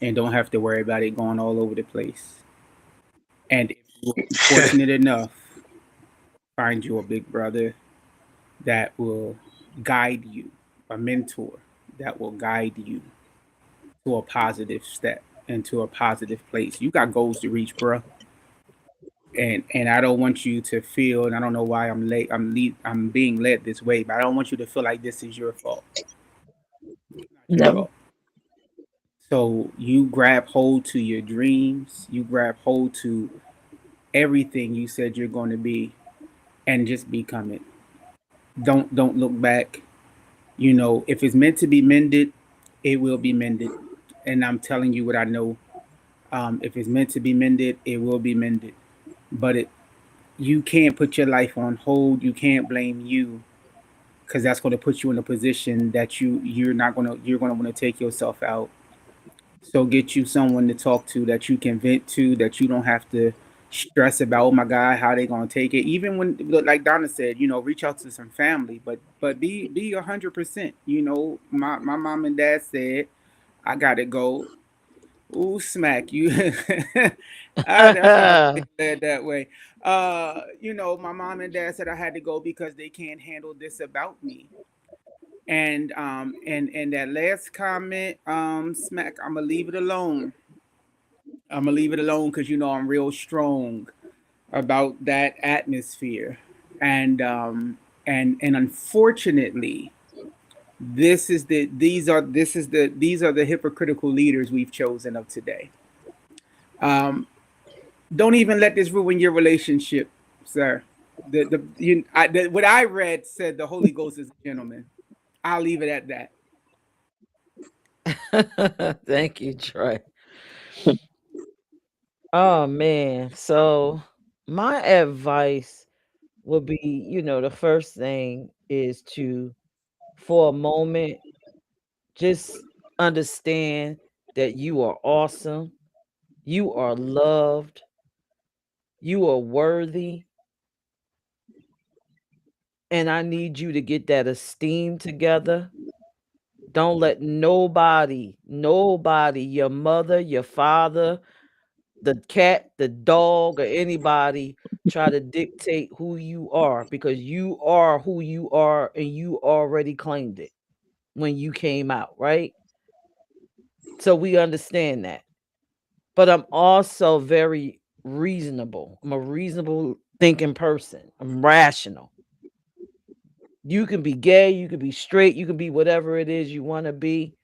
and don't have to worry about it going all over the place. And if you're fortunate enough, find you a big brother that will guide you, a mentor that will guide you to a positive step and to a positive place. You got goals to reach, bro. And I don't want you to feel, and I don't know why I'm late. I'm being led this way, but I don't want you to feel like this is your fault. It's not your Never. fault. So you grab hold to your dreams. You grab hold to everything you said you're going to be, and just become it. Don't look back. If it's meant to be mended, it will be mended. And I'm telling you what I know. If it's meant to be mended, it will be mended. But you can't put your life on hold. You can't blame you, because that's going to put you in a position that you're gonna want to take yourself out. So get you someone to talk to, that you can vent to, that you don't have to stress about. Oh my God, how they gonna take it? Even when, like Donna said, reach out to some family, but be 100%. My mom and dad said I gotta go. Ooh, smack you. That's why I was led that way. My mom and dad said I had to go because they can't handle this about me. And that last comment, smack, I'm gonna leave it alone. I'm gonna leave it alone because I'm real strong about that atmosphere. And unfortunately, these are the hypocritical leaders we've chosen of today. Um, don't even let this ruin your relationship, sir. What I read said the Holy Ghost is a gentleman. I'll leave it at that. Thank you, Trey. Oh man. So my advice would be, the first thing is to, for a moment, just understand that you are awesome, you are loved, you are worthy, and I need you to get that esteem together. Don't let nobody, your mother, your father, the cat, the dog, or anybody try to dictate who you are, because you are who you are and you already claimed it when you came out, right? So we understand that. But I'm also very reasonable. I'm a reasonable thinking person. I'm rational. You can be gay, you can be straight, you can be whatever it is you want to be,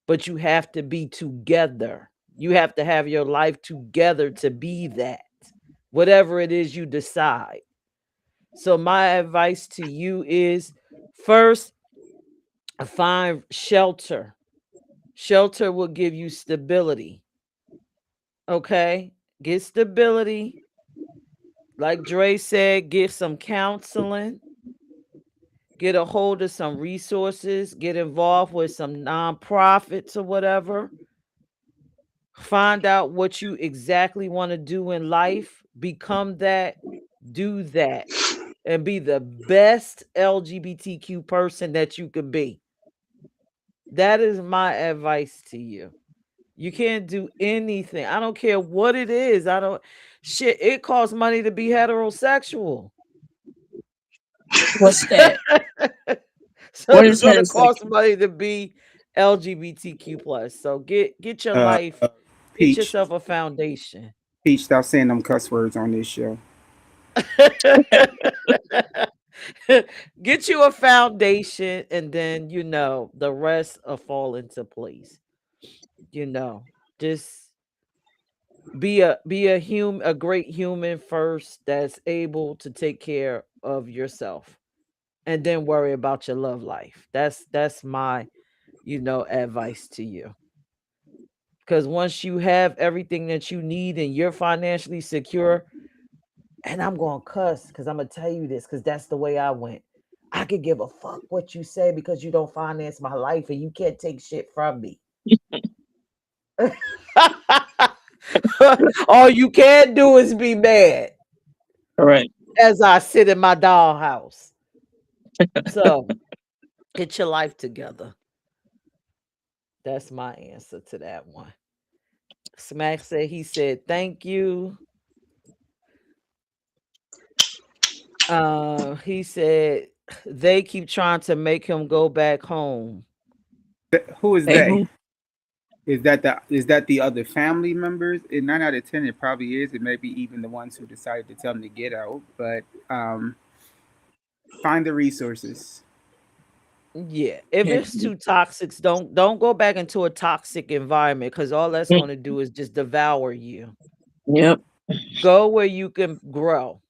but you have to be together. You have to have your life together to be that, whatever it is you decide. So, my advice to you is, first, find shelter. Shelter will give you stability. Okay. get stability. Like Dre said, get some counseling, get a hold of some resources, get involved with some nonprofits or whatever. Find out what you exactly want to do in life, become that, do that, and be the best LGBTQ person that you could be. That is my advice to you. You can't do anything. I don't care what it is. I don't shit. It costs money to be heterosexual. What's that? So What it's is gonna cost heterosexual? money to be LGBTQ plus. So get your Uh, life, uh, get Peach, yourself a foundation. Peach, stop saying them cuss words on this show. Get you a foundation, and then the rest will fall into place. You know, just be a great human first that's able to take care of yourself, and then worry about your love life. That's my advice to you. Because once you have everything that you need and you're financially secure, and I'm going to cuss because I'm going to tell you this because that's the way I went. I could give a fuck what you say because you don't finance my life and you can't take shit from me. All you can do is be mad Correct. as I sit in my dollhouse. So get your life together. That's my answer to that one. Smack said he said thank you. He said they keep trying to make him go back home. Who is Hey, they? who? Is that the other family members? And 9 out of 10, it probably is. It may be even the ones who decided to tell them to get out. But find the resources. Yeah, if Yeah. it's too toxic, don't go back into a toxic environment because all that's Mm, going to do is just devour you. yep. Go where you can grow.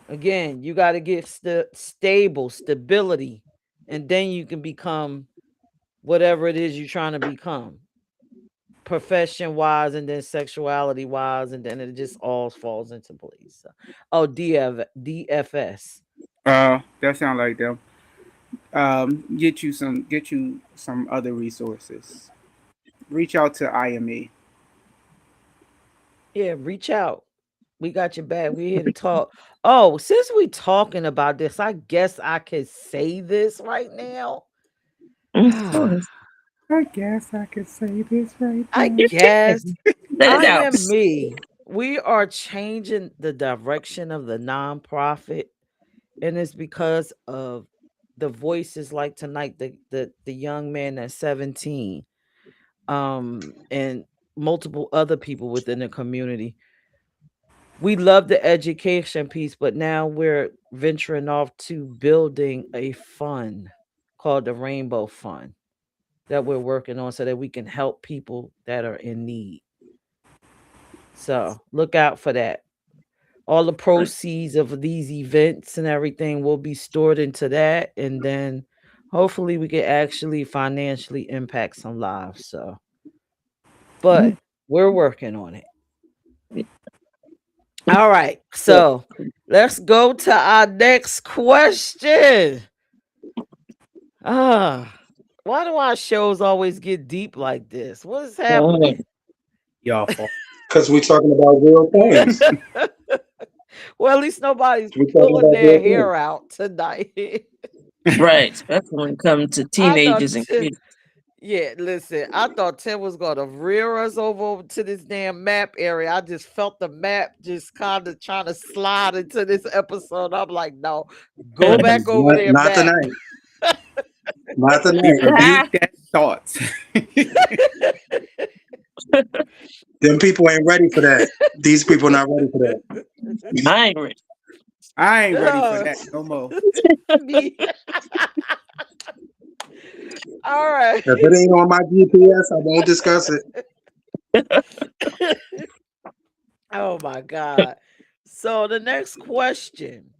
Again, you got to get stability, and then you can become whatever it is you're trying to become, profession wise, and then sexuality wise, and then it just all falls into place. Oh, DFS. That sound like them. Get you some other resources. Reach out to IME. Yeah, reach out. We got your back. We're here to talk. Oh, since we talking about this, I guess I could say this right now. Go I ahead. I guess I could say this right You now. can. guess Let it I out. am me. We are changing the direction of the nonprofit, and it's because of the voices like tonight, the young man that's 17, and multiple other people within the community. We love the education piece, but now we're venturing off to building a fund called the Rainbow Fund that we're working on so that we can help people that are in need. So look out for that. All the Right. proceeds of these events and everything will be stored into that. And then hopefully we can actually financially impact some lives. So, but Mm, we're working on it. All right. yeah. So let's go to our next question. Ah, why do our shows always get deep like this? What is happening? Y'all fault. Because we're talking about real things. Well, at least nobody's We're talking pulling about their real things. hair out tonight. Right. Especially when it comes to I thought, teenagers and kids. yeah, listen, I thought Tim was gonna rear us over to this damn map area. I just felt the map just kind of trying to slide into this episode. I'm like, no, go back over there, Not map. tonight. Not We tonight. rebuke that thoughts. Them people ain't ready for that. These people not ready for that. I ain't rich. I ain't ready for Oh, that no more. me. All right. If it ain't on my GPS, I won't discuss it. Oh my God. So the next question: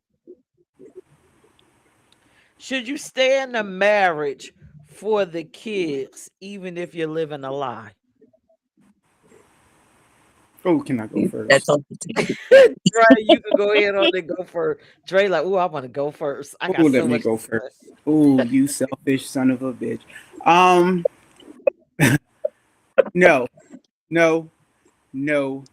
should you stay in a marriage for the kids, even if you're living a lie? Oh, can I go That's first? all it takes. Dre, you can go ahead on and go first. Dre, like, I want to go first. I Oh, got let so me much to go say. first. Oh, you selfish son of a bitch. Um, no, no, no,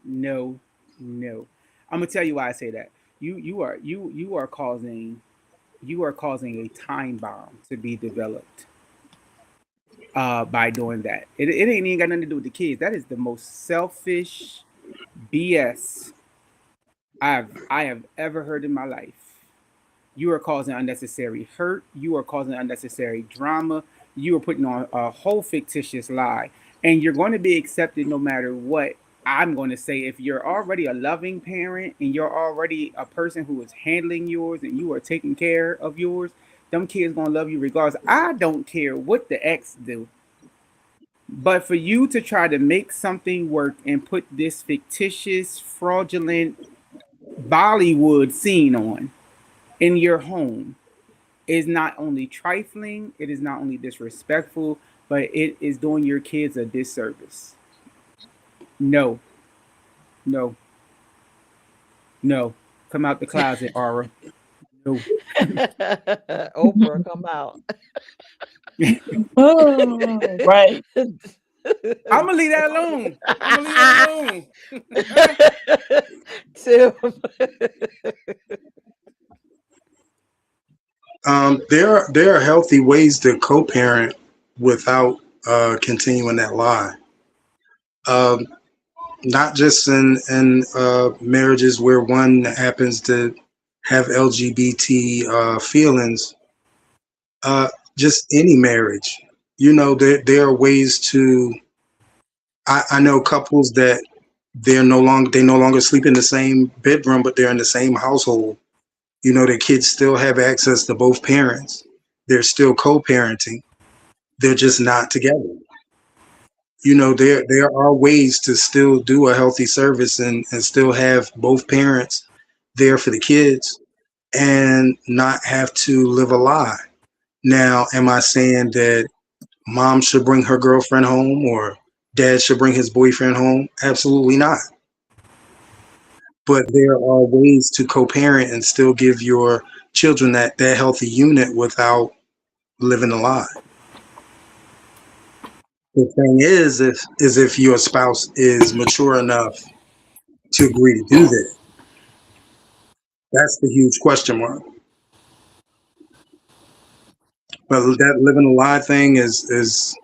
no, no. I'm gonna tell you why I say that. You are causing a time bomb to be developed by doing that. It ain't even got nothing to do with the kids. That is the most selfish BS I have ever heard in my life. You are causing unnecessary hurt. You are causing unnecessary drama. You are putting on a whole fictitious lie. And you're going to be accepted no matter what. I'm going to say if you're already a loving parent and you're already a person who is handling yours and you are taking care of yours, them kids going to love you regardless. I don't care what the ex do. But for you to try to make something work and put this fictitious, fraudulent Bollywood scene on in your home is not only trifling, it is not only disrespectful, but it is doing your kids a disservice. No, no, no. Come out the closet, Aura. No. Oprah, come out. Oh, right. I'm gonna leave that alone. I'm gonna leave that alone. Tim. There are healthy ways to co-parent without continuing that lie. Um, Not just in marriages where one happens to have LGBT feelings. Uh, just any marriage. There are ways to. I know couples that they no longer sleep in the same bedroom, but they're in the same household. Their kids still have access to both parents. They're still co-parenting. They're just not together. There are ways to still do a healthy service and still have both parents there for the kids and not have to live a lie. Now, am I saying that mom should bring her girlfriend home or dad should bring his boyfriend home? Absolutely not. But there are ways to co-parent and still give your children that healthy unit without living a lie. The thing is if your spouse is mature enough to agree to do that. That's the huge question mark. But that living a lie thing is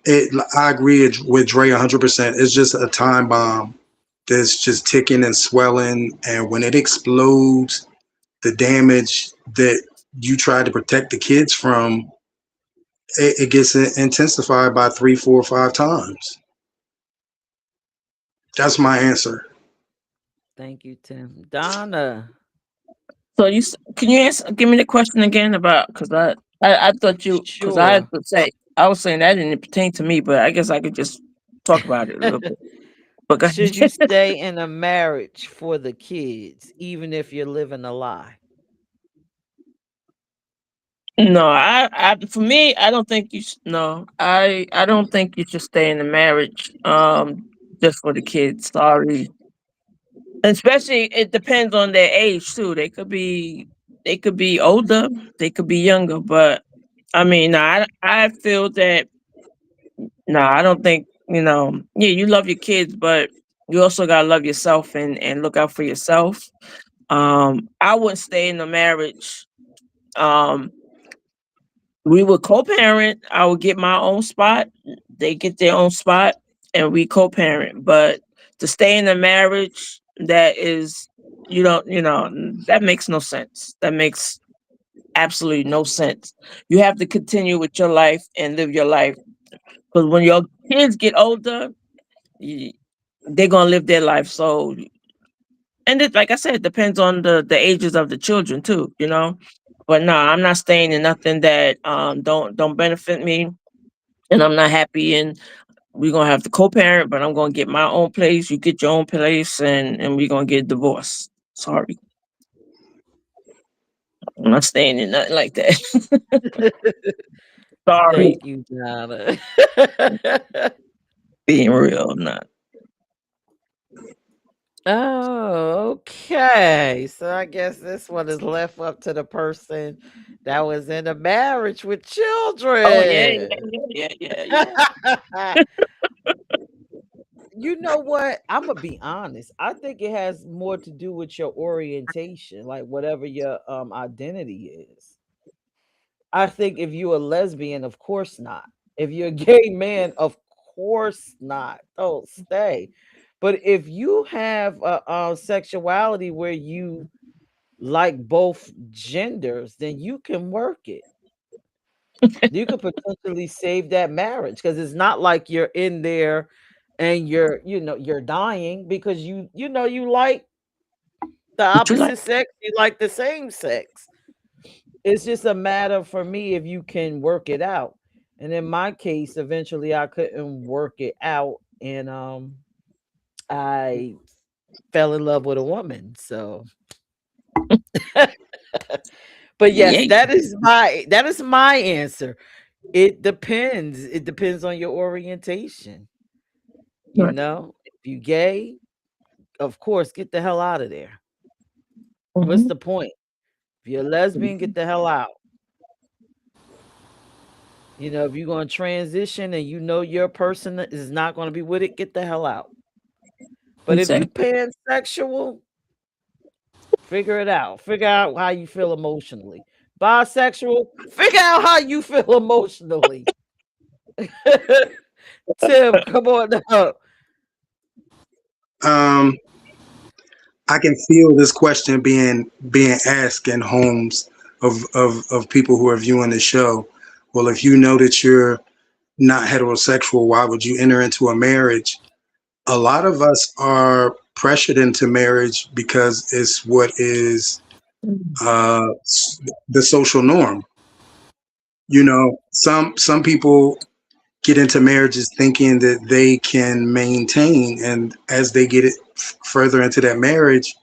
it. I agree with Dre 100%. It's just a time bomb that's just ticking and swelling, and when it explodes, the damage that you try to protect the kids from, it gets intensified by 3, 4, 5 times. That's my answer. Thank you, Tim. Donna. So can you give me the question again about because I thought you because I had Sure. to say I was saying that didn't pertain to me, but I guess I could just talk about it a little bit. But go Should you ahead. stay in a marriage for the kids, even if you're living a lie? No, I for me, I don't think you. No, I don't think you should stay in a marriage. Just for the kids. Sorry, especially it depends on their age too. They could be older, they could be younger, but I mean, I feel that no, I don't think Yeah, you love your kids, but you also gotta love yourself and look out for yourself. I wouldn't stay in a marriage. Um, we would co-parent. I would get my own spot. They get their own spot, and we co-parent. But to stay in a marriage that is, that makes no sense. That makes absolutely no sense. You have to continue with your life and live your life. Because when your kids get older, y- they're gonna live their life. So, and it, like I said, it depends on the ages of the children too. But no, I'm not staying in nothing that don't benefit me, and I'm not happy. And we're gonna have to co-parent, but I'm gonna get my own place. You get your own place, and we're gonna get divorced. Sorry, I'm not staying in nothing like that. Sorry, Thank you, Donna. being real, I'm not. Oh, okay. So I guess this one is left up to the person that was in a marriage with Oh yeah, children. yeah. You know what? I'm gonna be honest. I think it has more to do with your orientation, like whatever your identity is. I think if you're a lesbian, of course not. If you're a gay man, of course not. Don't stay. But if you have a sexuality where you like both genders, then you can work it. You could potentially save that marriage because it's not like you're in there and you're dying because you like the What you like? opposite sex, you like the same sex. It's just a matter for me if you can work it out. And in my case, eventually I couldn't work it out and I fell in love with a woman. So but yes, Yeah, that is my answer. It depends. It depends on your orientation. You right. know, if you gay, of course, get the hell out of there. What's Mhm. the point? If you're a lesbian, get the hell out. If you're going to transition and your person is not going to be with it, get the hell out. But if you Exactly. pansexual, figure it out. Figure out how you feel emotionally. Bisexual, figure out how you feel emotionally. Tim, come on up. Um, I can feel this question being asked in homes of people who are viewing the show. Well, if you know that you're not heterosexual, why would you enter into a marriage? A lot of us are pressured into marriage because it's what is Mhm. uh, the social norm. Some people get into marriages thinking that they can maintain, and as they get it further into that marriage,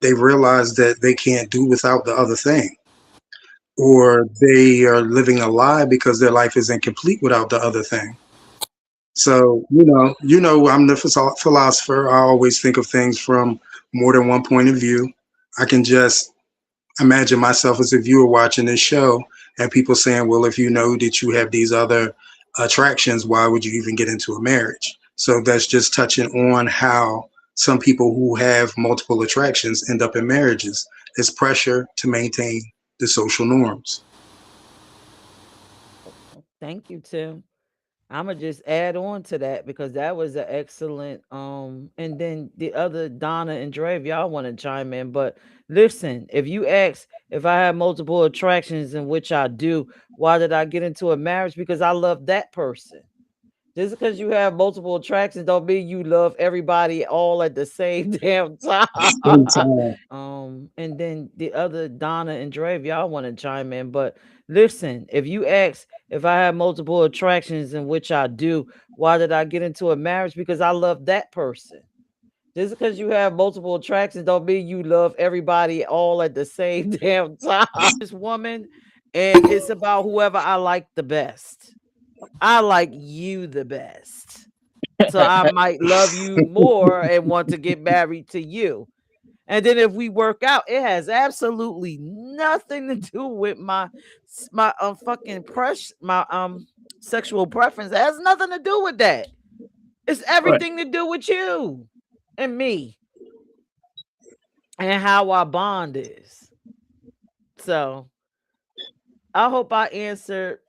they realize that they can't do without the other thing, or they are living a lie because their life is incomplete without the other thing. So, I'm the philosopher. I always think of things from more than one point of view. I can just imagine myself as a viewer watching this show and people saying, well, if you know that you have these other attractions, why would you even get into a marriage? So that's just touching on how some people who have multiple attractions end up in marriages. It's pressure to maintain the social norms. Thank you, Tim. I'ma just add on to that because that was an excellent and then the other Donna and Dre, if y'all want to chime in. But listen, if you ask if I have multiple attractions, in which I do, why did I get into a marriage? Because I love that person. Just because you have multiple attractions don't mean you love everybody all at the same damn time. Same time. And then the other Donna and Dre, if y'all want to chime in. But listen, if you ask if I have multiple attractions, in which I do, why did I get into a marriage? Because I love that person. Just because you have multiple attractions don't mean you love everybody all at the same damn time. This woman, and it's about whoever I like the best. I like you the best. So I might love you more and want to get married to you. And then if we work out, it has absolutely nothing to do with my fucking my sexual preference. It has nothing to do with that. It's Right. everything to do with you and me and how our bond is. So I hope I answered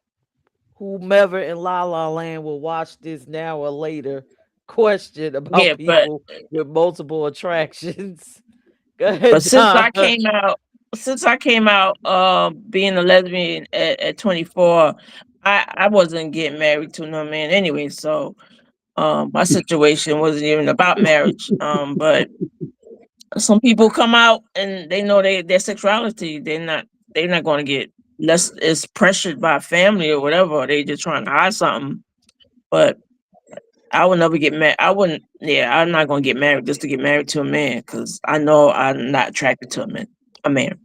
whomever in La La Land will watch this now or later question Yeah, about but people with multiple attractions. Go but ahead, Donna. since I came out being a lesbian at 24, I wasn't getting married to no man anyway, so my situation wasn't even about marriage. But some people come out and they know their sexuality, they're not going to get less is pressured by family or whatever, or they just trying to hide something. But I would never get married. I wouldn't. Yeah, I'm not gonna get married just to get married to a man because I know I'm not attracted to a man. A man.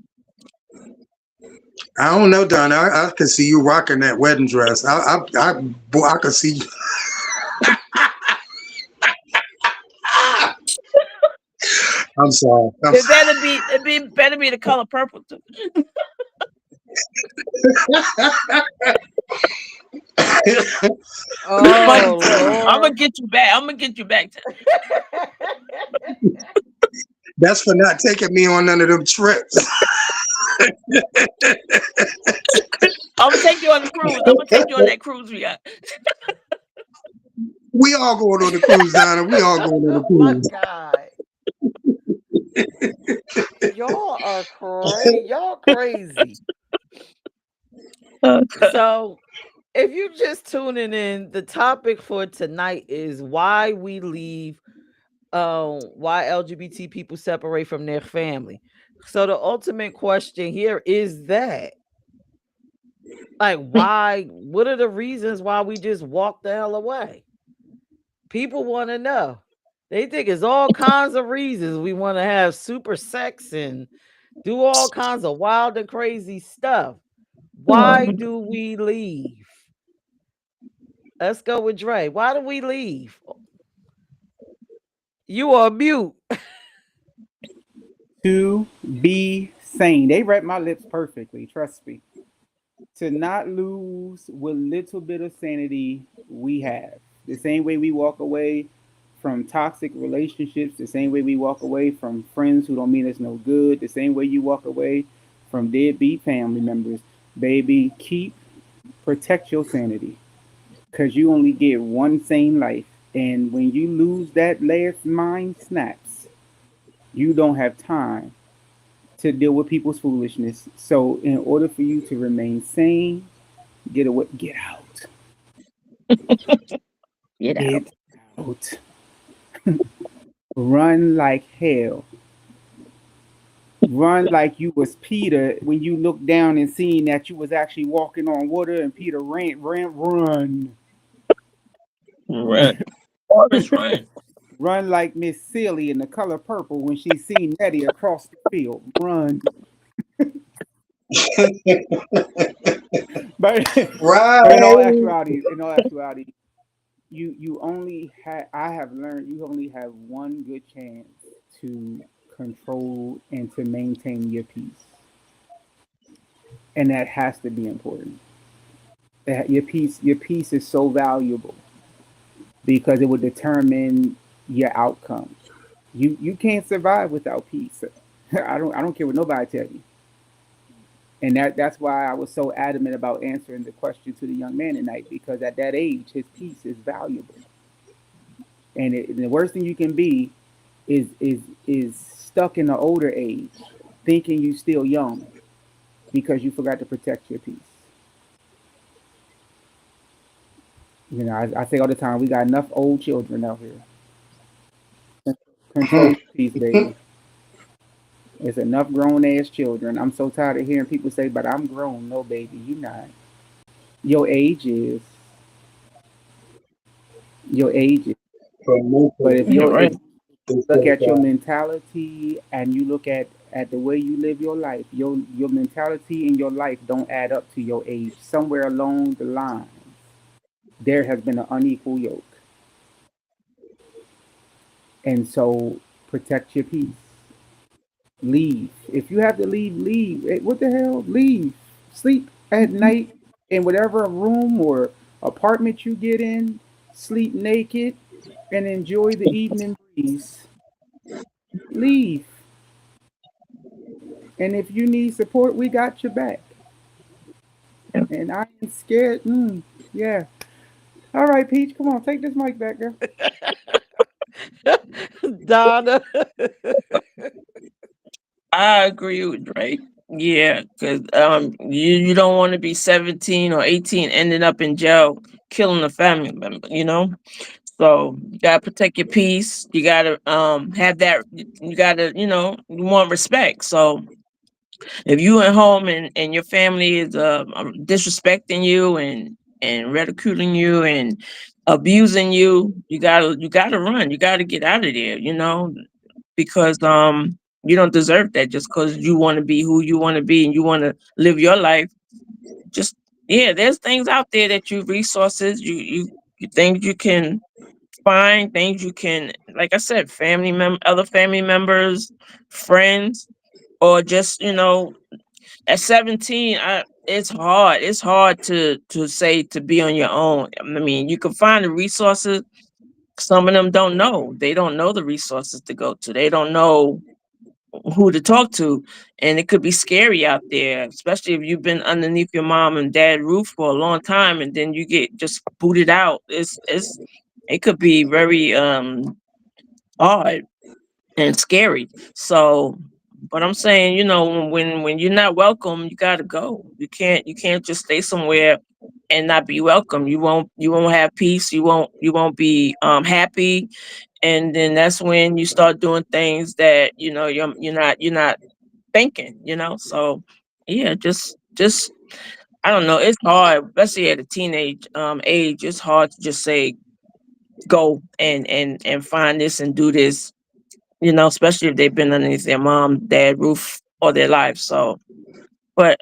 I don't know, Don. I can see you rocking that wedding dress. Boy, I can see. I'm sorry. It better be the color purple too. Funny Oh Teddy. I'm gonna Lord. get you back. I'm gonna get you back. That's for not taking me on none of them trips. I'm gonna take you on the cruise. I'm gonna take you on that cruise we got. We all going on the cruise, Donna. We all going on the Oh my cruise. God. Y'all are crazy. Y'all crazy. So, if you just tuning in, the topic for tonight is why we leave, why LGBT people separate from their family. So the ultimate question here is that, like, why? What are the reasons why we just walk the hell away? People want to know. They think it's all kinds of reasons we want to have super sex and do all kinds of wild and crazy stuff. Why do we leave? Let's go with Dre. Why do we leave? You are mute. To be sane. They read my lips perfectly. Trust me. To not lose what little bit of sanity we have. The same way we walk away from toxic relationships, the same way we walk away from friends who don't mean us no good, the same way you walk away from deadbeat family members. Baby, protect your sanity. Because you only get one sane life. And when you lose that last mind snaps, you don't have time to deal with people's foolishness. So, in order for you to remain sane, get away, get out, Get out. get out, run like hell. Run like you was Peter when you looked down and seen that you was actually walking on water, and Peter run. Right. Always right. Run like Miss Celie in The Color Purple when she seen Nettie across the field. Run. But Right. in all actuality, you only have I have learned you only have one good chance to control and to maintain your peace. And that has to be important. That your peace is so valuable because it will determine your outcome. You can't survive without peace. I don't care what nobody tell you. And that's why I was so adamant about answering the question to the young man tonight, because at that age his peace is valuable. And the worst thing you can be is stuck in the older age thinking you still young because you forgot to protect your peace. I say all the time, we got enough old children out here. Control your peace, baby. There's enough grown ass children. I'm so tired of hearing people say, "But I'm grown." No, baby, you not. Your age is. Your age is. But You're if right. you look at your mentality and you look at the way you live your life, your mentality and your life don't add up to your age. Somewhere along the line, there has been an unequal yoke, and so protect your peace. Leave. If you have to leave, leave. What the hell? Leave. Sleep at night in whatever room or apartment you get in. Sleep naked and enjoy the evening breeze. Leave. And if you need support, we got your back. And I ain't scared. Yeah. All right, Peach, come on, take this mic back, girl. Donna. I agree with Drake. Yeah, because you don't want to be 17 or 18 ending up in jail killing a family member, you know? So you gotta protect your peace. You gotta have that you gotta, you want respect. So if you at home and your family is disrespecting you and ridiculing you and abusing you, you gotta run. You gotta get out of there, because you don't deserve that just because you want to be who you want to be and you want to live your life. Just, yeah, there's things out there that you resources you think you can find, things you can, like I said, other family members, friends, or just, at 17, it's hard. It's hard to say to be on your own. I mean, you can find the resources. Some of them don't know. They don't know the resources to go to. They don't know who to talk to, and it could be scary out there, especially if you've been underneath your mom and dad roof for a long time, and then you get just booted out. It could be very hard and scary. So, but I'm saying, when you're not welcome, you gotta go. You can't just stay somewhere and not be welcome. You won't have peace. You won't be happy, and then that's when you start doing things that you're not thinking. So yeah, just I don't know. It's hard, especially at a teenage age. It's hard to just say go and find this and do this, especially if they've been underneath their mom, dad roof all their life. So, but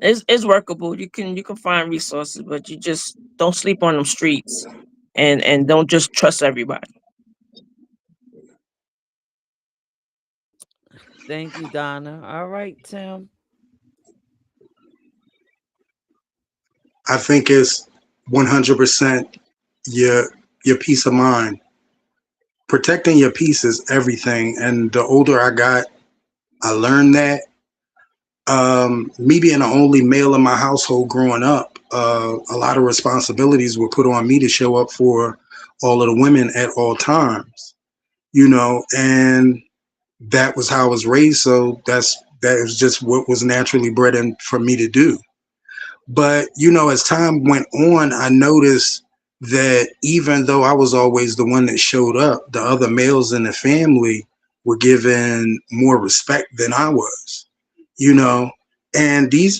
it's workable. You can find resources, but you just don't sleep on them streets, and don't just trust everybody. Thank you, Donna. All right, Tim. I think it's 100% your peace of mind. Protecting your peace is everything. And the older I got, I learned that. Me being the only male in my household growing up, a lot of responsibilities were put on me to show up for all of the women at all times, and that was how I was raised. So that was just what was naturally bred in for me to do. But, as time went on, I noticed that even though I was always the one that showed up, the other males in the family were given more respect than I was, and these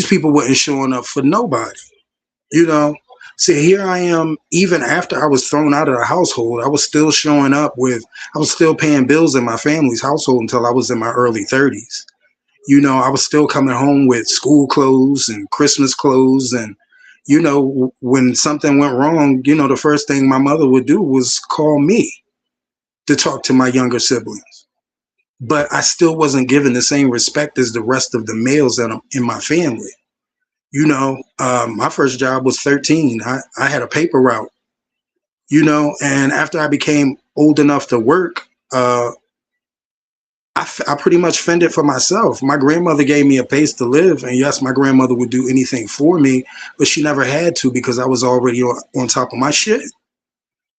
people weren't showing up for nobody, you know. See, here I am, even after I was thrown out of the household, I was still showing up I was still paying bills in my family's household until I was in my early 30s. I was still coming home with school clothes and Christmas clothes. And, when something went wrong, the first thing my mother would do was call me to talk to my younger siblings. But I still wasn't given the same respect as the rest of the males in my family. My first job was 13. I had a paper route, and after I became old enough to work, I pretty much fended for myself. My grandmother gave me a place to live. And yes, my grandmother would do anything for me, but she never had to because I was already on top of my shit.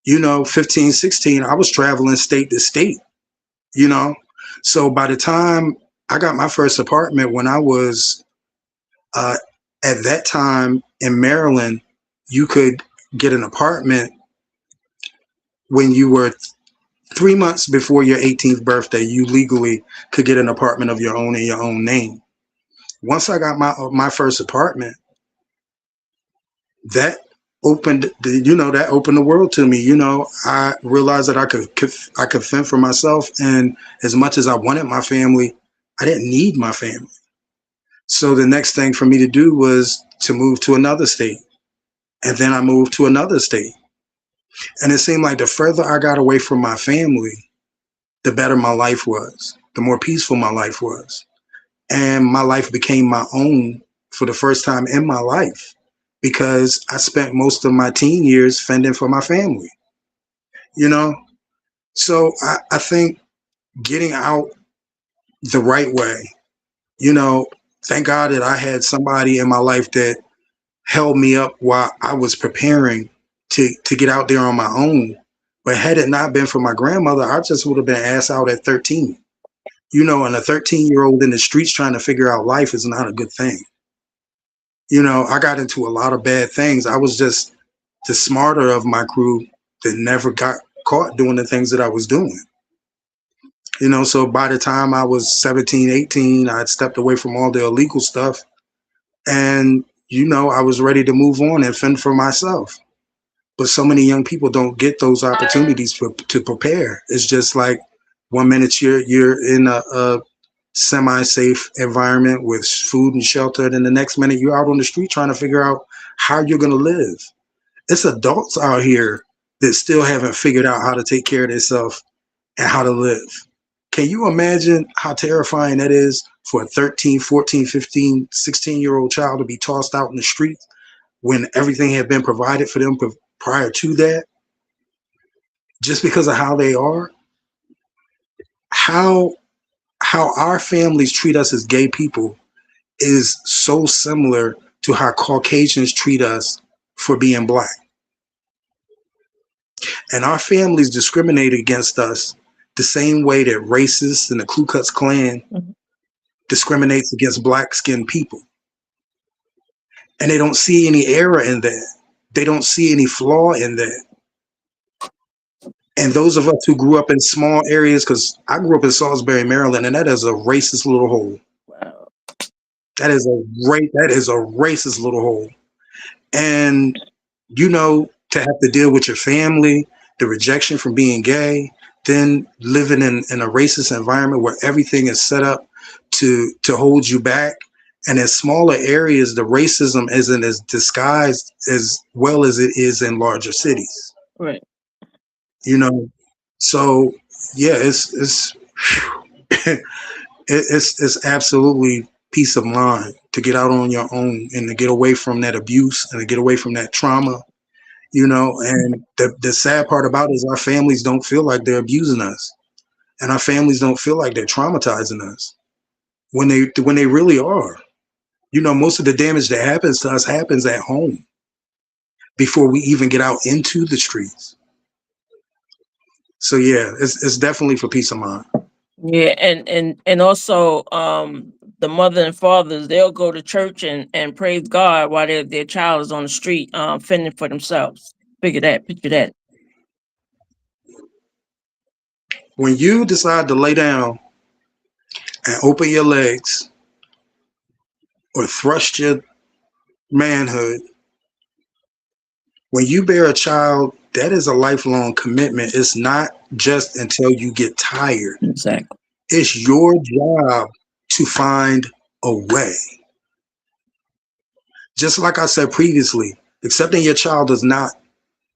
15, 16, I was traveling state to state, So by the time I got my first apartment when I was at that time in Maryland, you could get an apartment when you were 3 months before your 18th birthday. You legally could get an apartment of your own in your own name. Once I got my first apartment, that opened the world to me. I realized that I could fend for myself, and as much as I wanted my family, I didn't need my family. So the next thing for me to do was to move to another state. And then I moved to another state. And it seemed like the further I got away from my family, the better my life was, the more peaceful my life was. And my life became my own for the first time in my life, because I spent most of my teen years fending for my family, So I think getting out the right way, thank God that I had somebody in my life that held me up while I was preparing to get out there on my own. But had it not been for my grandmother, I just would have been ass out at 13. And a 13-year-old in the streets trying to figure out life is not a good thing. I got into a lot of bad things. I was just the smarter of my crew that never got caught doing the things that I was doing. So by the time I was 17, 18, I'd stepped away from all the illegal stuff. And, I was ready to move on and fend for myself. But so many young people don't get those opportunities to prepare. It's just like 1 minute you're in a semi-safe environment with food and shelter, and then the next minute you're out on the street trying to figure out how you're going to live. It's adults out here that still haven't figured out how to take care of themselves and how to live. Can you imagine how terrifying that is for a 13, 14, 15, 16-year-old child to be tossed out in the streets when everything had been provided for them prior to that, just because of how they are? How our families treat us as gay people is so similar to how Caucasians treat us for being black. And our families discriminate against us the same way that racists and the Ku Klux Klan discriminates against black-skinned people. And they don't see any error in that. They don't see any flaw in that. And those of us who grew up in small areas, because I grew up in Salisbury, Maryland, and that is a racist little hole. Wow. That is a racist little hole. And to have to deal with your family, the rejection from being gay, then living in a racist environment where everything is set up to hold you back. And in smaller areas, the racism isn't as disguised as well as it is in larger cities. Right. So yeah, it's absolutely peace of mind to get out on your own and to get away from that abuse and to get away from that trauma. And the sad part about it is our families don't feel like they're abusing us, and our families don't feel like they're traumatizing us when they really are. Most of the damage that happens to us happens at home before we even get out into the streets. So yeah, it's definitely for peace of mind. Yeah, and also the mother and fathers, they'll go to church and praise God while their child is on the street fending for themselves. Picture that. When you decide to lay down and open your legs or thrust your manhood, when you bear a child, that is a lifelong commitment. It's not just until you get tired. Exactly. It's your job to find a way. Just like I said previously, accepting your child does not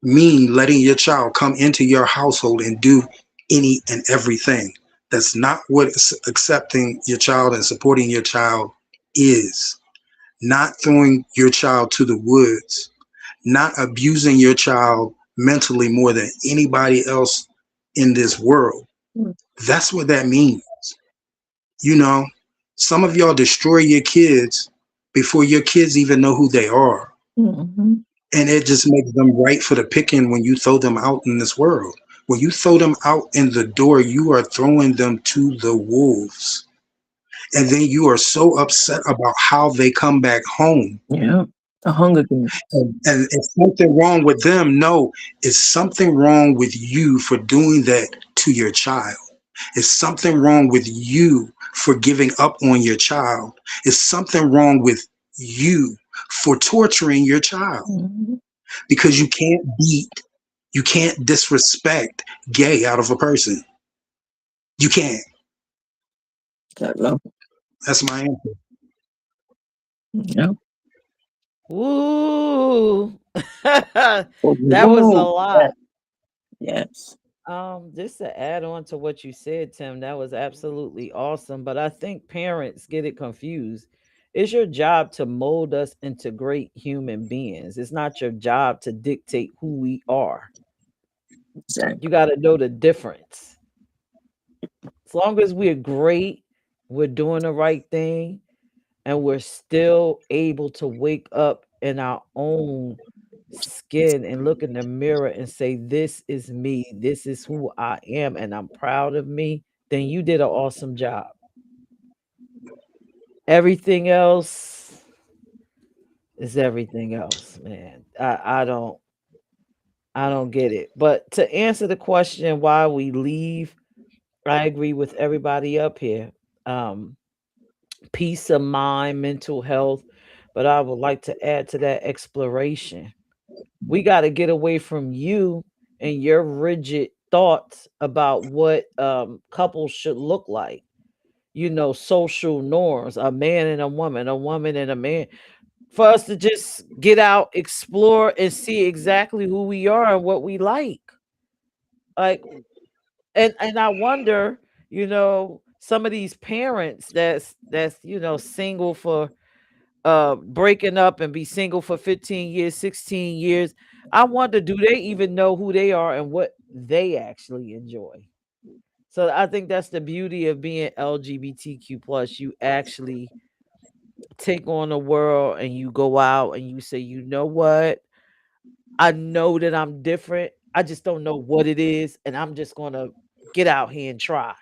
mean letting your child come into your household and do any and everything. That's not what accepting your child and supporting your child is. Not throwing your child to the woods, not abusing your child mentally more than anybody else in this world. That's what that means. Some of y'all destroy your kids before your kids even know who they are. Mm-hmm. And it just makes them right for the picking when you throw them out in this world. When you throw them out in the door, you are throwing them to the wolves. And then you are so upset about how they come back home. Yeah, a Hunger Games. And it's something wrong with them. No, it's something wrong with you for doing that to your child. It's something wrong with you for giving up on your child. It's something wrong with you for torturing your child. Mm-hmm. Because you can't disrespect gay out of a person. You can't. That's my answer. Yeah. Ooh. That was a lot. Yes. Just to add on to what you said, Tim, that was absolutely awesome. But I think parents get it confused. It's your job to mold us into great human beings. It's not your job to dictate who we are. Exactly. You got to know the difference. As long as we're great, we're doing the right thing, and we're still able to wake up in our own skin and look in the mirror and say, this is me, this is who I am, and I'm proud of me, then you did an awesome job. Everything else is everything else, man. I don't get it. But to answer the question why we leave, I agree with everybody up here. Um, Peace of mind, mental health, but I would like to add to that exploration. We got to get away from you and your rigid thoughts about what couples should look like. Social norms, a man and a woman and a man. for us to just get out, explore, and see exactly who we are and what we like. Like, and I wonder, some of these parents that's single for breaking up and be single for 15 years, 16 years. I wonder, do they even know who they are and what they actually enjoy? So I think that's the beauty of being LGBTQ plus. You actually take on the world and you go out and you say, you know what? I know that I'm different. I just don't know what it is. And I'm just gonna get out here and try.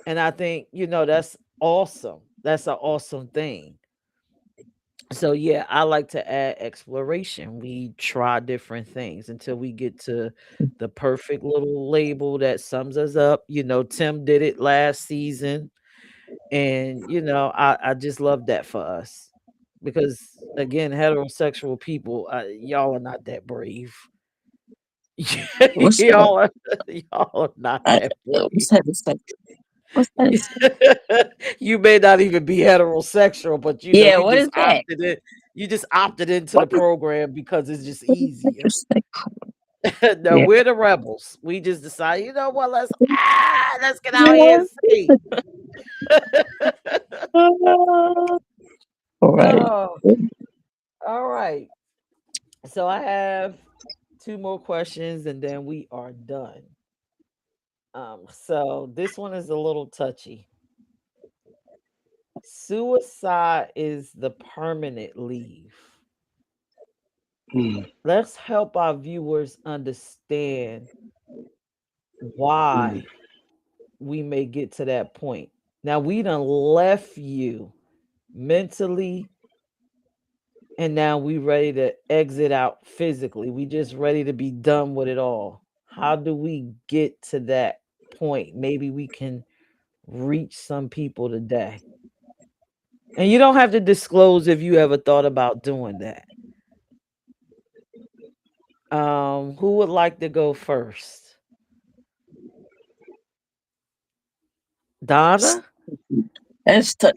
And I think, that's awesome. That's an awesome thing. So yeah, I like to add exploration. We try different things until we get to the perfect little label that sums us up. Tim did it last season. And I just love that for us. Because again, heterosexual people, y'all are not that brave. What's that? y'all are y'all are not I, that brave. what's that? What's that? You may not even be heterosexual, but Yeah, what is that? you just opted into the What is, program because it's just what is easier. heterosexual? No, Yeah. we're the rebels. We just decide, you know what, let's get out here Yeah. and see. All right. Oh, all right. So I have two more questions and then we are done. So this one is a little touchy. Suicide is the permanent leave. Mm, Let's help our viewers understand mm, why we may get to that point. Now we done left you mentally, and now we ready to exit out physically. We just ready to be done with it all. How do we get to that point? Maybe we can reach some people today. And you don't have to disclose if you ever thought about doing that. Who would like to go first? Donna? That's tou-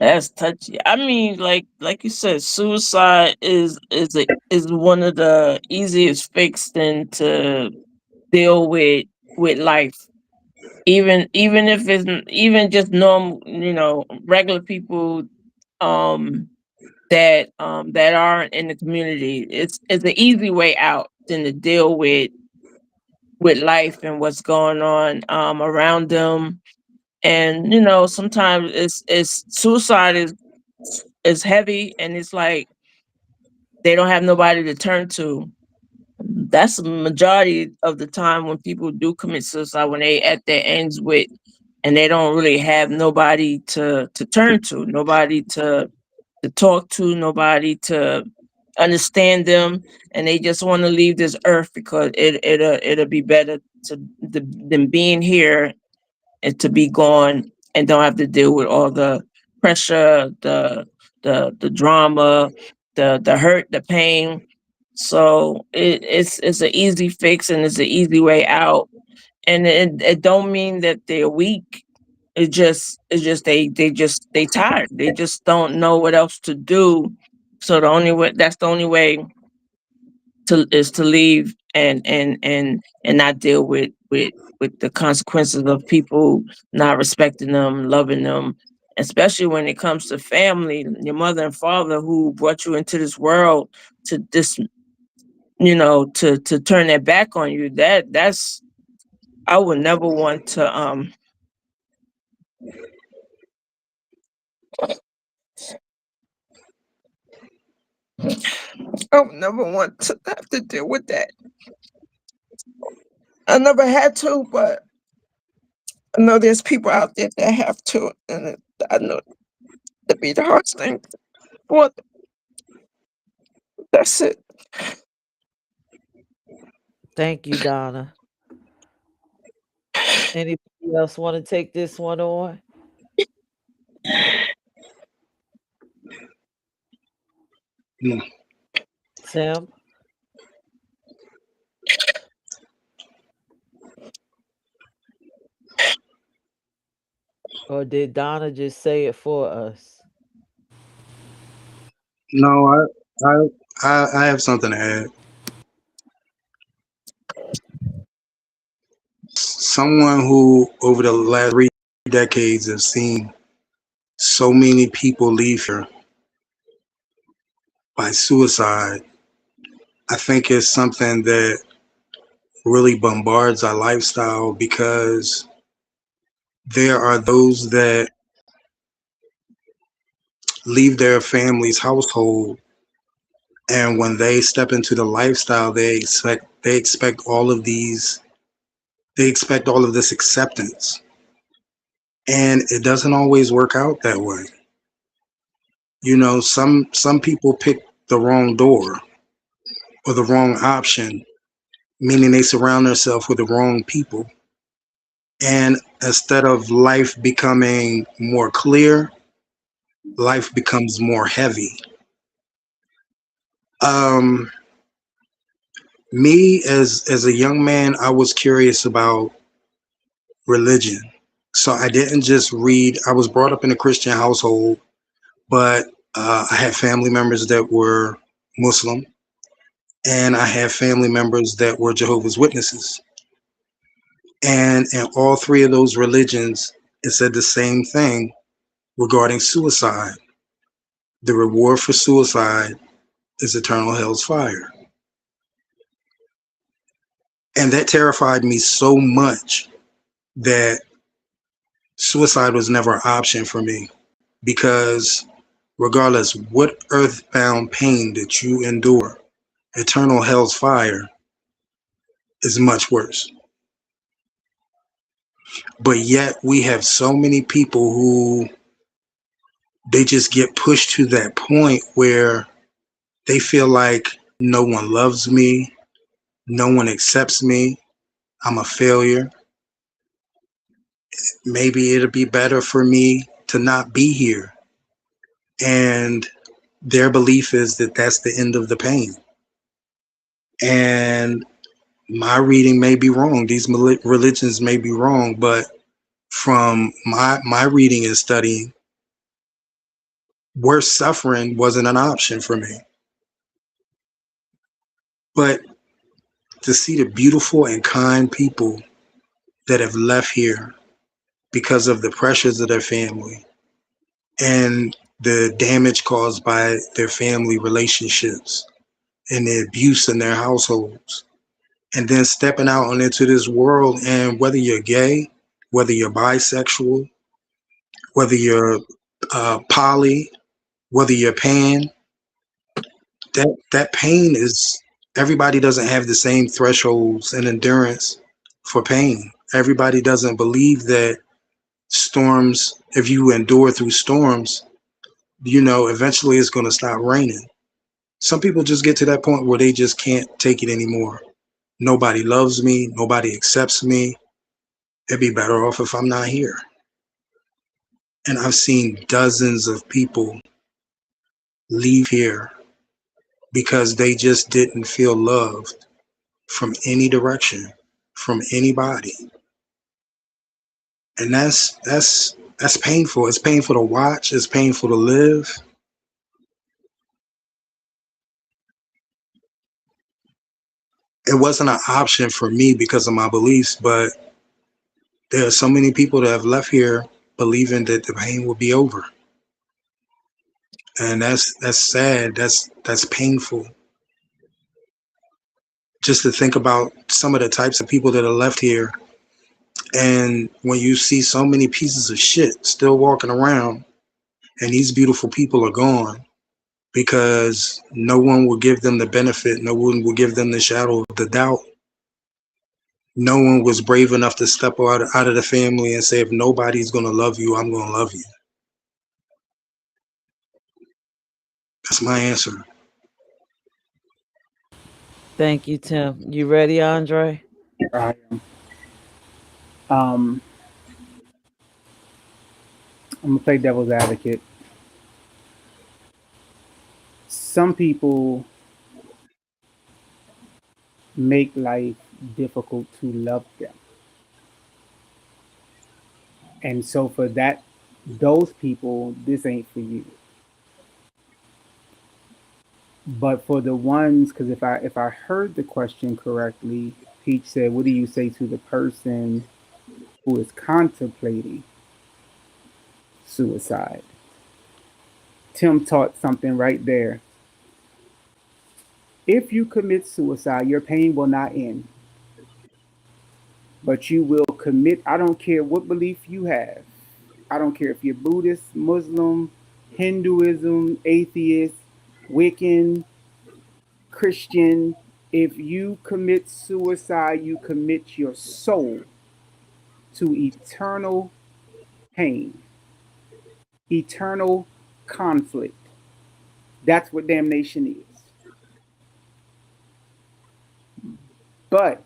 that's touchy. I mean, like you said, suicide is one of the easiest fix than to deal with life. Even if it's even just normal, regular people um that aren't in the community. It's an easy way out than to deal with life and what's going on around them. And sometimes it's suicide is heavy, and it's like they don't have nobody to turn to. That's the majority of the time when people do commit suicide, when they at their ends with, and they don't really have nobody to turn to, nobody to talk to, nobody to understand them, and they just want to leave this earth because it'll be better than being here and to be gone and don't have to deal with all the pressure, the drama, the hurt, the pain. So it's an easy fix and it's an easy way out. And it don't mean that they're weak. It's just they tired. They just don't know what else to do. So that's the only way to leave and not deal with the consequences of people not respecting them, loving them, especially when it comes to family, your mother and father who brought you into this world to this, to turn their back on you. That's I would never want to I would never want to have to deal with that. I never had to, but I know there's people out there that have to, and I know it'd be the hardest thing for them. That's it. Thank you, Donna. Anybody else want to take this one on? mm. Tim? Or did Donna just say it for us? No, I have something to add. Someone who, over the last 3 decades, have seen so many people leave here by suicide. I think it's something that really bombards our lifestyle because there are those that leave their family's household, and when they step into the lifestyle, they expect all of these, they expect all of this acceptance, and it doesn't always work out that way. You know, some people pick the wrong door or the wrong option, meaning they surround themselves with the wrong people, and instead of life becoming more clear, life becomes more heavy. um Me, as a young man, I was curious about religion. So I didn't just read. I was brought up in a Christian household, but I had family members that were Muslim, and I had family members that were Jehovah's Witnesses. And in all three of those religions, it said the same thing regarding suicide. The reward for suicide is eternal hell's fire. And that terrified me so much that suicide was never an option for me, because regardless what earthbound pain that you endure, eternal hell's fire is much worse. But yet we have so many people who, they just get pushed to that point where they feel like no one loves me, no one accepts me, I'm a failure. Maybe it'll be better for me to not be here. And their belief is that that's the end of the pain. And my reading may be wrong. These religions may be wrong, but from my reading and studying, worse suffering wasn't an option for me. But to see the beautiful and kind people that have left here because of the pressures of their family and the damage caused by their family relationships and the abuse in their households, and then stepping out on into this world, and whether you're gay, whether you're bisexual, whether you're poly, whether you're pan, that pain is, everybody doesn't have the same thresholds and endurance for pain. Everybody doesn't believe that storms, if you endure through storms, eventually it's going to stop raining. Some people just get to that point where they just can't take it anymore. Nobody loves me, nobody accepts me. It'd be better off if I'm not here. And I've seen dozens of people leave here because they just didn't feel loved from any direction, from anybody. And that's painful. It's painful to watch, it's painful to live. It wasn't an option for me because of my beliefs, but there are so many people that have left here believing that the pain will be over. And that's sad. That's painful. Just to think about some of the types of people that are left here, and when you see so many pieces of shit still walking around, and these beautiful people are gone because no one will give them the benefit, no one will give them the shadow of the doubt. No one was brave enough to step out of the family and say, if nobody's going to love you, I'm going to love you. That's my answer. Thank you, Tim. You ready, Andre? I am. Um, I'm gonna play devil's advocate. Some people make life difficult to love them, and so for those people, this ain't for you. But for the ones, because if I heard the question correctly, Peach said, "What do you say to the person who is contemplating suicide?" Tim taught something right there. If you commit suicide, your pain will not end, but you will commit. I don't care what belief you have. I don't care if you're Buddhist, Muslim, Hinduism, atheist, Wiccan, Christian. If you commit suicide, you commit your soul to eternal pain, eternal conflict. That's what damnation is. But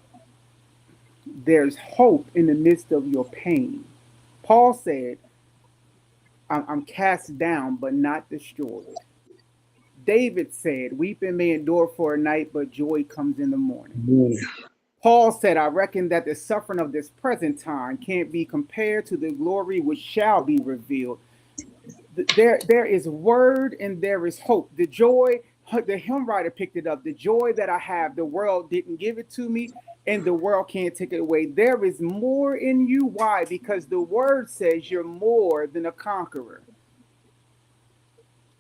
there's hope in the midst of your pain. Paul said, I'm cast down, but not destroyed. David said, weeping may endure for a night, but joy comes in the morning. Yeah. Paul said, I reckon that the suffering of this present time can't be compared to the glory which shall be revealed. There is word and there is hope. The joy, the hymn writer picked it up. The joy that I have, the world didn't give it to me, and the world can't take it away. There is more in you. Why? Because the word says you're more than a conqueror.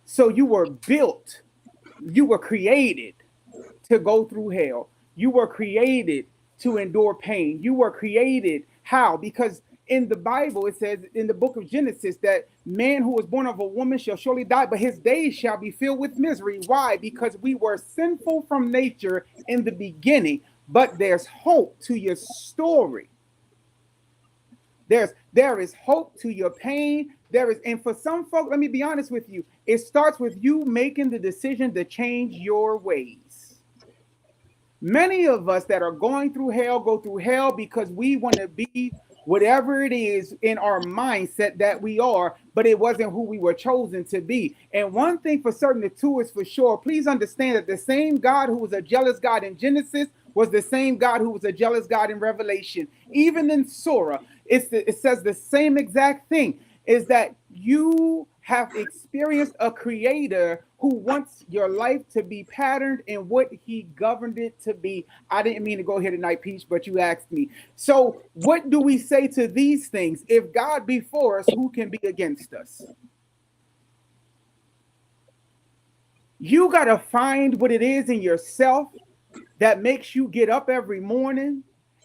So you were built, you were created to go through hell. You were created to endure pain. You were created how? Because in the Bible, it says in the book of Genesis that man who was born of a woman shall surely die, but his days shall be filled with misery. Why? Because we were sinful from nature in the beginning, but there's hope to your story. There is hope to your pain. There is, and for some folks, let me be honest with you, it starts with you making the decision to change your ways. Many of us that are going through hell go through hell because we want to be whatever it is in our mindset that we are, but it wasn't who we were chosen to be. And one thing for certain, the two is for sure. Please understand that the same God who was a jealous God in Genesis was the same God who was a jealous God in Revelation. Even in Surah, it says the same exact thing, is that you have experienced a creator who wants your life to be patterned in what he governed it to be. I didn't mean to go here tonight, Peach, but you asked me. So what do we say to these things? If God be for us, who can be against us? You got to find what it is in yourself that makes you get up every morning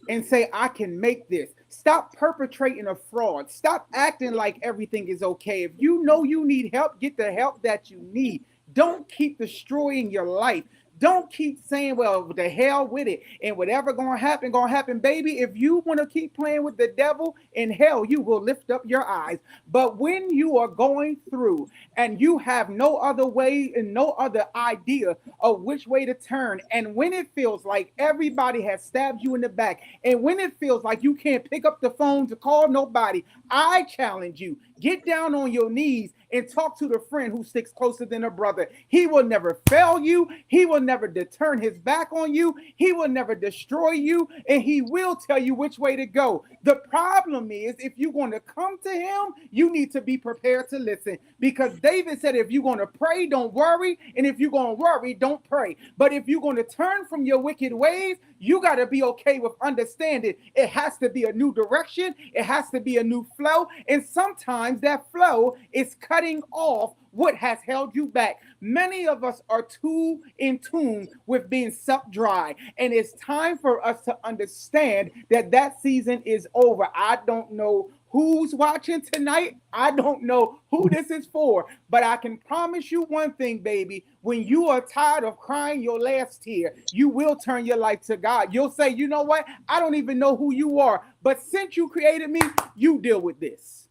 and say, I can make this. Stop perpetrating a fraud. Stop acting like everything is okay. If you know you need help, get the help that you need. Don't keep destroying your life. Don't keep saying, well, the hell with it. And whatever gonna happen, baby. If you want to keep playing with the devil, in hell, you will lift up your eyes. But when you are going through and you have no other way and no other idea of which way to turn, and when it feels like everybody has stabbed you in the back, and when it feels like you can't pick up the phone to call nobody, I challenge you, get down on your knees and talk to the friend who sticks closer than a brother. He will never fail you. He will never turn his back on you. He will never destroy you, and he will tell you which way to go. The problem is, if you're going to come to him, you need to be prepared to listen, because David said, if you're going to pray, don't worry, and if you're going to worry, don't pray. But if you're going to turn from your wicked ways, you got to be okay with understanding it has to be a new direction. It has to be a new flow. And sometimes that flow is cutting off what has held you back. Many of us are too in tune with being sucked dry. And it's time for us to understand that that season is over. I don't know who's watching tonight. I don't know who this is for, but I can promise you one thing, baby. When you are tired of crying your last tear, you will turn your life to God. You'll say, you know what? I don't even know who you are, but since you created me, you deal with this.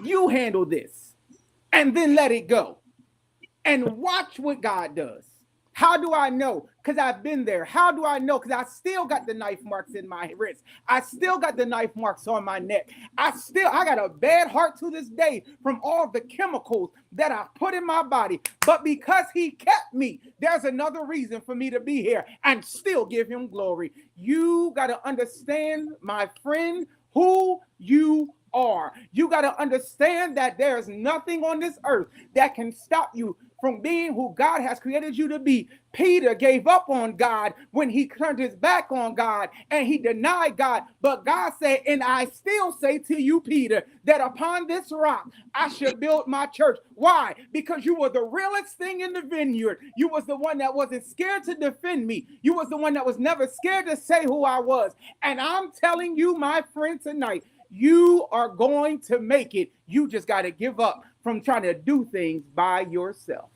You handle this, and then let it go. And watch what God does. How do I know? Because I've been there. How do I know? Because I still got the knife marks in my wrist. I still got the knife marks on my neck. I got a bad heart to this day from all the chemicals that I put in my body. But because he kept me, there's another reason for me to be here and still give him glory. You got to understand, my friend, who you are. You got to understand that there's nothing on this earth that can stop you from being who God has created you to be. Peter gave up on God when he turned his back on God and he denied God. But God said, and I still say to you, Peter, that upon this rock I should build my church. Why? Because you were the realest thing in the vineyard. You was the one that wasn't scared to defend me. You was the one that was never scared to say who I was. And I'm telling you, my friend, tonight, you are going to make it. You just got to give up from trying to do things by yourself.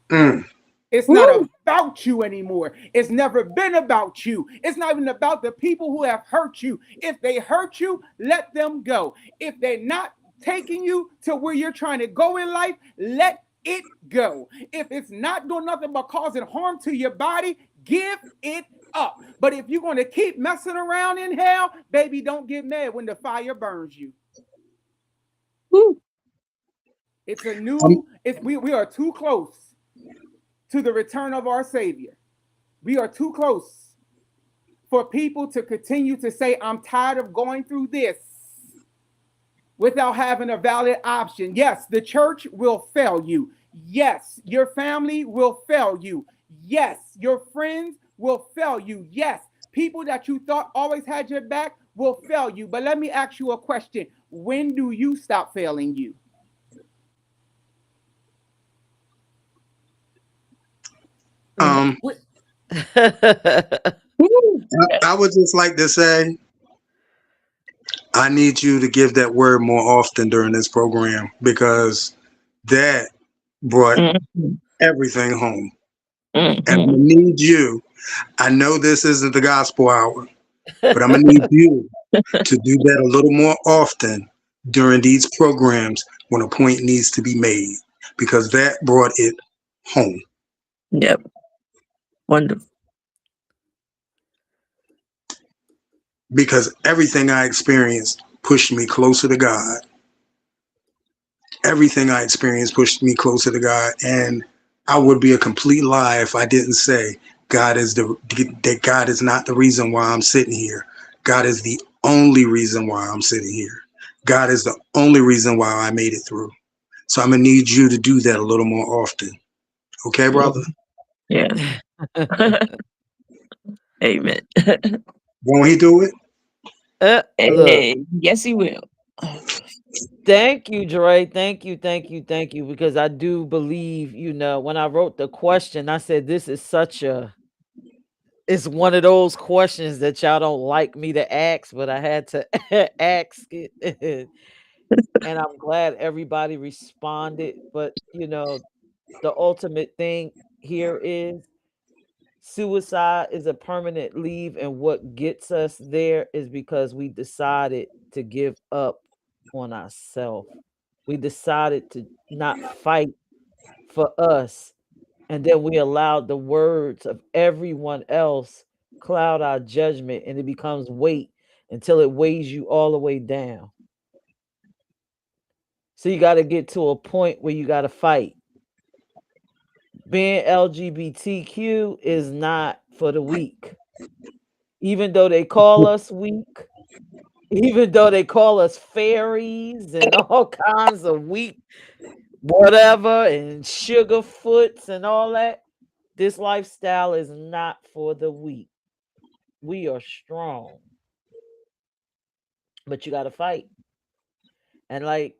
Mm. It's not about you anymore. It's never been about you. It's not even about the people who have hurt you. If they hurt you, let them go. If they're not taking you to where you're trying to go in life, let it go. If it's not doing nothing but causing harm to your body, give it up. But if you're going to keep messing around in hell, baby, don't get mad when the fire burns you. Woo. It's a new, we are too close to the return of our Savior. We are too close for people to continue to say, I'm tired of going through this without having a valid option. Yes, the church will fail you. Yes, your family will fail you. Yes, your friends will fail you. Yes, people that you thought always had your back will fail you. But let me ask you a question. When do you stop failing you? I would just like to say, I need you to give that word more often during this program, because that brought everything home. And I need you. I know this isn't the gospel hour, but I'm going to need you to do that a little more often during these programs when a point needs to be made, because that brought it home. Yep. Wonderful. Because everything I experienced pushed me closer to God. Everything I experienced pushed me closer to God. And I would be a complete lie if I didn't say God is not the reason why I'm sitting here. God is the only reason why I'm sitting here. God is the only reason why I made it through. So I'm going to need you to do that a little more often. Okay, brother? Yeah. Amen. Won't he do it? Look, Yes, he will. thank you, Dre. Thank you, because I do believe, when I wrote the question, I said this is it's one of those questions that y'all don't like me to ask, but I had to ask it. And I'm glad everybody responded. But the ultimate thing here is suicide is a permanent leave, and what gets us there is because we decided to give up on ourselves. We decided to not fight for us, and then we allowed the words of everyone else cloud our judgment, and it becomes weight until it weighs you all the way down. So you got to get to a point where you got to fight. Being LGBTQ is not for the weak. Even though they call us weak, even though they call us fairies and all kinds of weak whatever and sugar foots and all that, this lifestyle is not for the weak. We are strong. But you got to fight. And I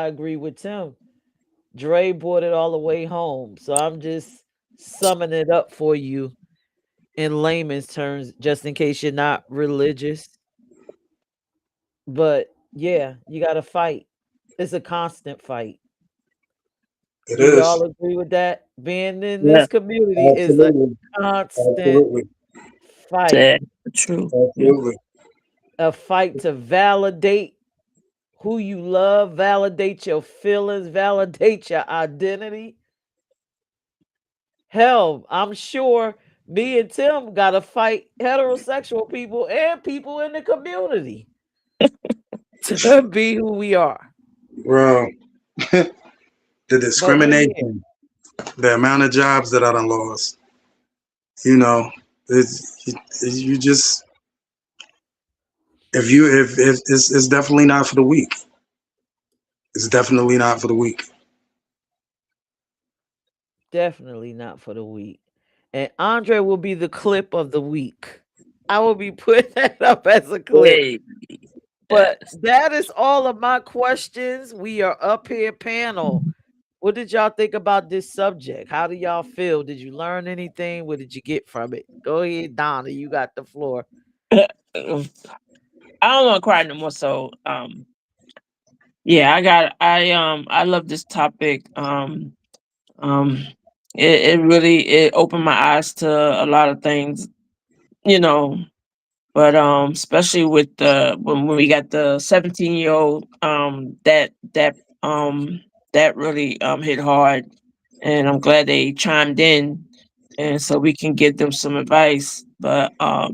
agree with Tim. Dre brought it all the way home. So I'm just summing it up for you in layman's terms, just in case you're not religious. But yeah, you got to fight. It's a constant fight. It Do we is. all agree with that? Being in this community Absolutely. is a constant Absolutely. fight. Yeah, true. Absolutely. A fight to validate who you love, validate your feelings, validate your identity. Hell, I'm sure me and Tim got to fight heterosexual people and people in the community to be who we are. Bro, the But we're here. discrimination, the amount of jobs that I done lost, you just, if it's definitely not for the weak. It's definitely not for the weak. Definitely not for the week. And Andre will be the clip of the week. I will be putting that up as a clip. Hey, But yes. that is all of my questions. We are up here, panel. What did y'all think about this subject? How do y'all feel? Did you learn anything? What did you get from it? Go ahead, Donna. You got the floor. I don't want to cry no more. So, yeah, I love this topic. Um, it really it opened my eyes to a lot of things, you know. But especially with the when we got the 17-year-old, that really hit hard, and I'm glad they chimed in, and so we can give them some advice. But I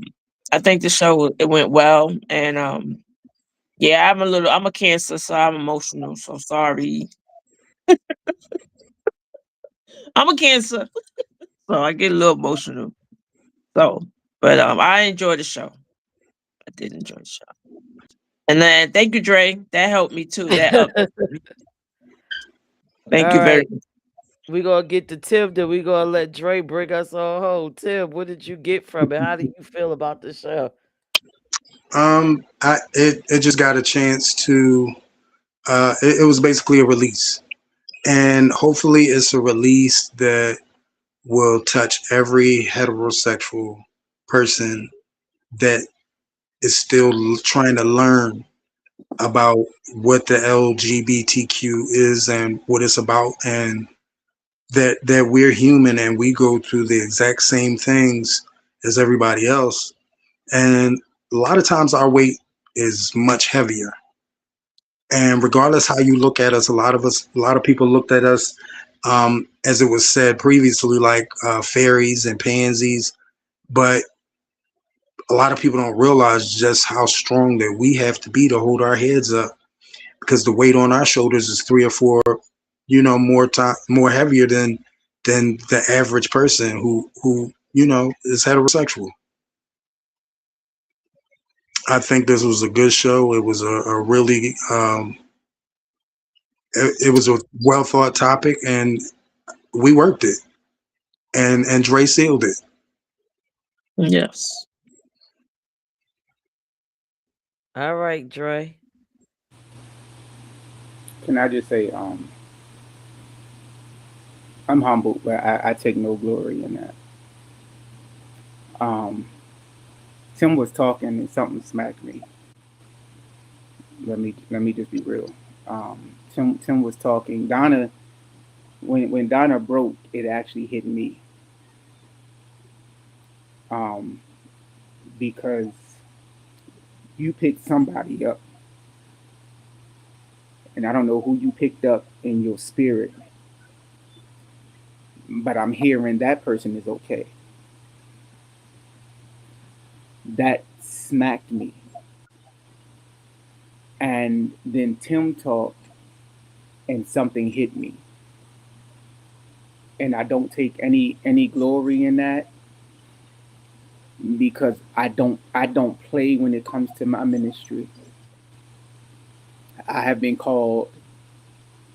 think the show it went well, and yeah, I'm a Cancer, so I'm emotional. So sorry, I'm a Cancer, so I get a little emotional. So, but I enjoyed the show. I did enjoy the show. And then thank you, Dre. That helped me too. That uplifted me. Thank All you very right. We gonna get to Tim, then we gonna let Dre bring us on home. Tim, what did you get from it? How do you feel about the show? It just got a chance to. It was basically a release, and hopefully, it's a release that will touch every heterosexual person that is still trying to learn about what the LGBTQ is and what it's about, and that we're human and we go through the exact same things as everybody else. And a lot of times our weight is much heavier. And regardless how you look at us, a lot of people looked at us, as it was said previously, like fairies and pansies. But a lot of people don't realize just how strong that we have to be to hold our heads up, because the weight on our shoulders is 3 or 4, more heavier than the average person who is heterosexual. I think this was a good show. It was a really it was a well thought topic, and we worked it, and Dre sealed it. much. Yes. All right, Dre. Can I just say, I'm humbled, but I take no glory in that. Um, Tim was talking and something smacked me. Let me just be real. Tim was talking. Donna, when Donna broke, it actually hit me, um, because you picked somebody up, and I don't know who you picked up in your spirit, but I'm hearing that person is okay. That smacked me. And then Tim talked, and something hit me, and I don't take any glory in that, because I don't play when it comes to my ministry. I have been called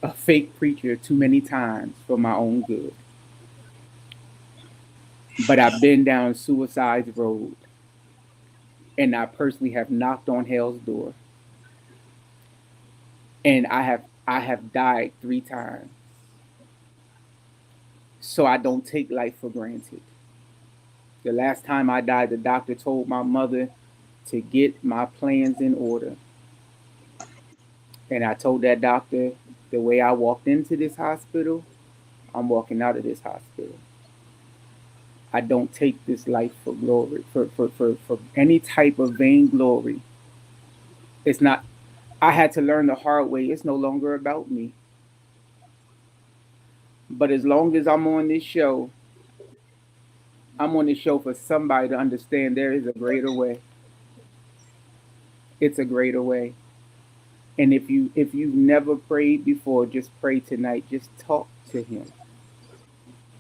a fake preacher too many times for my own good, but I've been down suicide's road, and I personally have knocked on hell's door, and I have died 3 times. So I don't take life for granted. The last time I died, the doctor told my mother to get my plans in order. And I told that doctor, the way I walked into this hospital, I'm walking out of this hospital. I don't take this life for glory, for any type of vainglory. It's not, I had to learn the hard way. It's no longer about me. But as long as I'm on this show for somebody to understand there is a greater way. It's a greater way. And if you've never prayed before, just pray tonight. Just talk to him.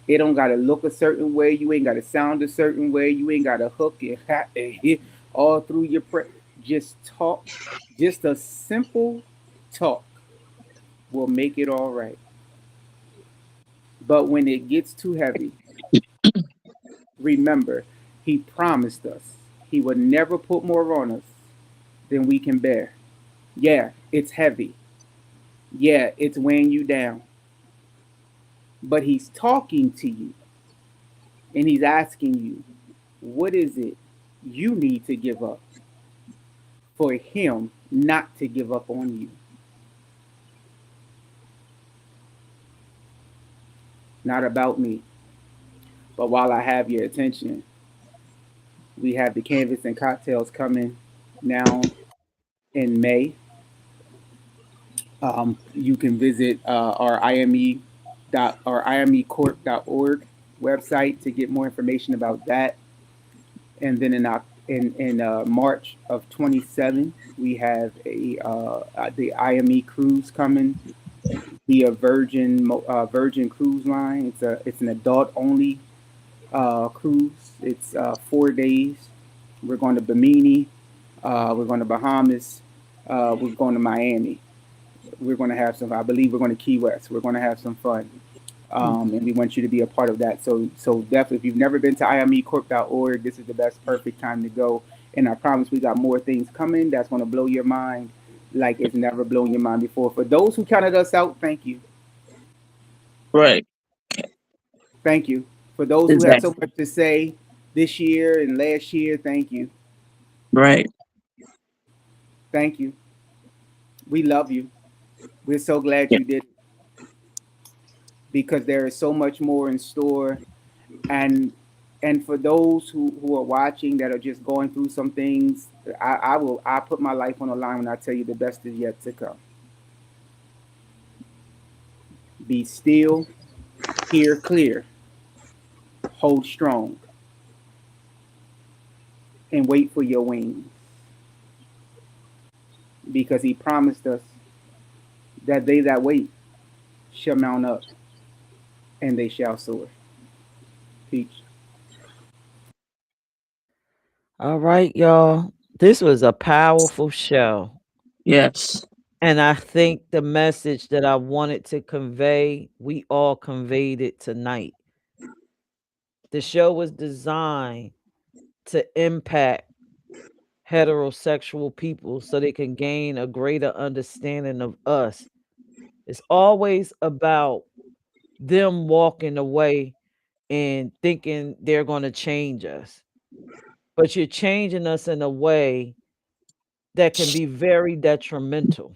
It don't gotta look a certain way. You ain't gotta sound a certain way. You ain't gotta hook and hat and hit all through your prayer. Just talk, just a simple talk will make it all right. But when it gets too heavy, remember, he promised us he would never put more on us than we can bear. Yeah, it's heavy. Yeah, it's weighing you down. But he's talking to you and he's asking you, what is it you need to give up for him not to give up on you? Not about me. But while I have your attention, we have the Canvas and Cocktails coming now in May. You can visit our imecorp.org website to get more information about that. And then in March of 27, we have the IME cruise coming via Virgin Cruise Line. It's an adult only cruise. It's 4 days. We're going to Bimini. We're going to Bahamas. We're going to Miami. We're going to have some. I believe we're going to Key West. We're going to have some fun, and we want you to be a part of that. So definitely, if you've never been to imecorp.org, this is the best, perfect time to go. And I promise we got more things coming that's going to blow your mind like it's never blown your mind before. For those who counted us out, thank you. Right. Thank you. For those who had so Exactly. much to say this year and last year, thank you. Right. Thank you. We love you. We're so glad Yeah. you did it, because there is so much more in store. And for those who are watching that are just going through some things, I put my life on the line when I tell you the best is yet to come. Be still, hear clear, hold strong, and wait for your wings. Because he promised us that they that wait shall mount up and they shall soar. Peach. All right, y'all. This was a powerful show. Yes. And I think the message that I wanted to convey, we all conveyed it tonight. The show was designed to impact heterosexual people so they can gain a greater understanding of us. It's always about them walking away and thinking they're going to change us. But you're changing us in a way that can be very detrimental.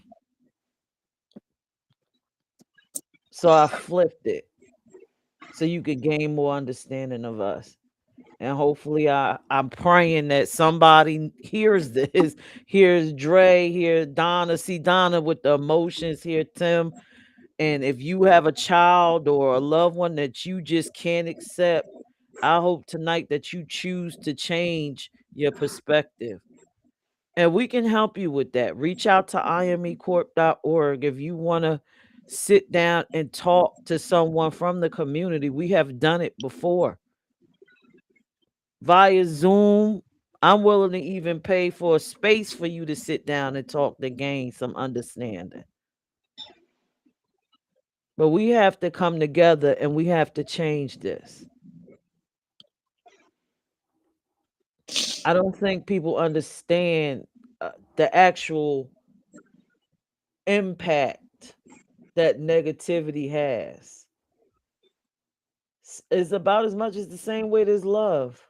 So I flipped it so you could gain more understanding of us. And hopefully I'm praying that somebody hears this, hears Dre, hear Donna, see Donna with the emotions, hear Tim. And if you have a child or a loved one that you just can't accept, I hope tonight that you choose to change your perspective. And we can help you with that. Reach out to imecorp.org if you want to sit down and talk to someone from the community. We have done it before via Zoom. I'm willing to even pay for a space for you to sit down and talk to gain some understanding. But we have to come together and we have to change this. I don't think people understand the actual impact that negativity has. It's about as much as the same weight as love.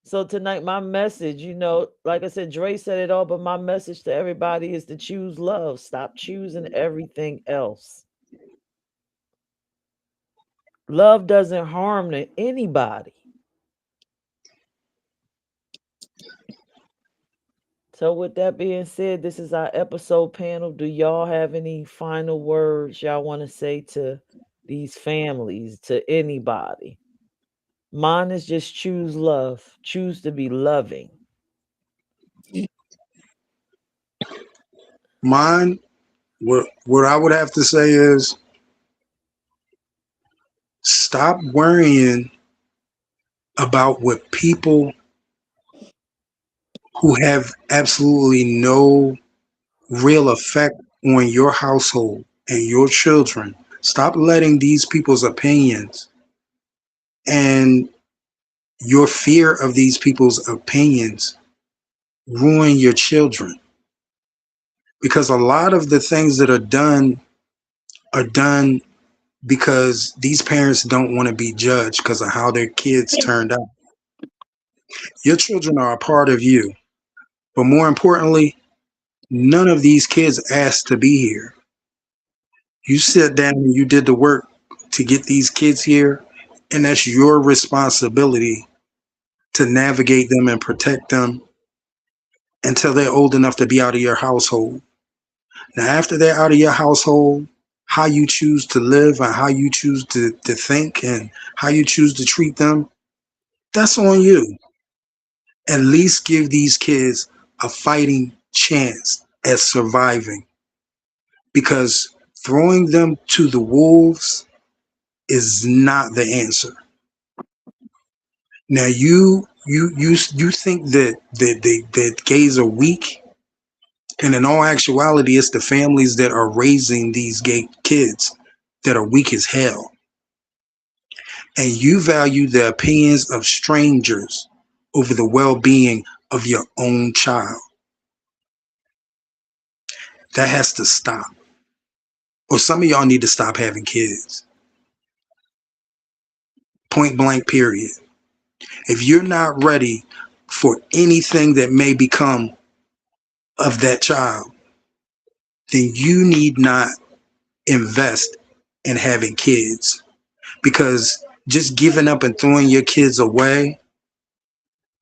So tonight, my message, like I said, Dre said it all, but my message to everybody is to choose love. Stop choosing everything else. Love doesn't harm to anybody. So with that being said, this is our episode panel. Do y'all have any final words y'all want to say to these families, to anybody? Mine is just choose love. Choose to be loving. Mine, what I would have to say is stop worrying about what people who have absolutely no real effect on your household and your children. Stop letting these people's opinions and your fear of these people's opinions ruin your children. Because a lot of the things that are done because these parents don't want to be judged because of how their kids turned out. Your children are a part of you. But more importantly, none of these kids asked to be here. You sit down and you did the work to get these kids here, and that's your responsibility to navigate them and protect them until they're old enough to be out of your household. Now, after they're out of your household, how you choose to live and how you choose to think and how you choose to treat them, that's on you. At least give these kids a fighting chance at surviving, because throwing them to the wolves is not the answer. Now you think that gays are weak, and in all actuality, it's the families that are raising these gay kids that are weak as hell. And you value the opinions of strangers over the well-being of your own child. That has to stop. Or some of y'all need to stop having kids. Point blank, period. If you're not ready for anything that may become of that child, then you need not invest in having kids, because just giving up and throwing your kids away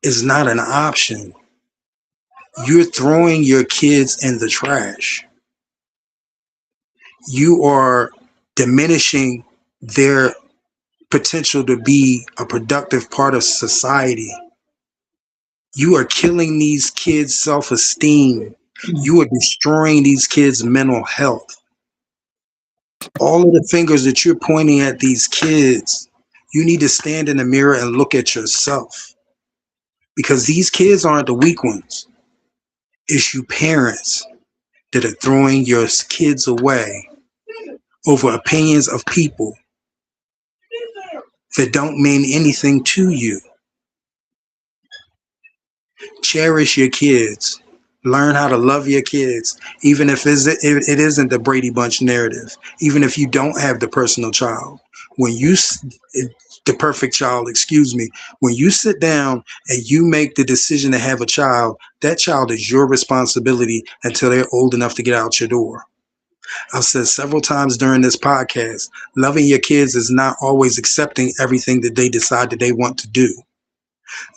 is not an option. You're throwing your kids in the trash. You are diminishing their potential to be a productive part of society. You are killing these kids' self-esteem. You are destroying these kids' mental health. All of the fingers that you're pointing at these kids, you need to stand in the mirror and look at yourself, because these kids aren't the weak ones. It's you parents that are throwing your kids away over opinions of people that don't mean anything to you. Cherish your kids. Learn how to love your kids, even if it isn't the Brady Bunch narrative, even if you don't have the personal child. When you, the perfect child, excuse me, when you sit down and you make the decision to have a child, that child is your responsibility until they're old enough to get out your door. I've said several times during this podcast, loving your kids is not always accepting everything that they decide that they want to do.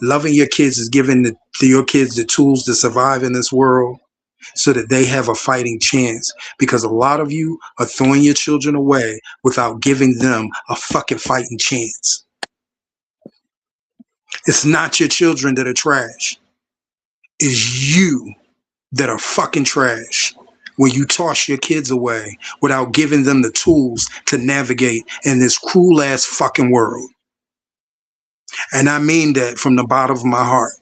Loving your kids is giving your kids the tools to survive in this world so that they have a fighting chance, because a lot of you are throwing your children away without giving them a fucking fighting chance. It's not your children that are trash. It's you that are fucking trash when you toss your kids away without giving them the tools to navigate in this cruel ass fucking world. And I mean that from the bottom of my heart.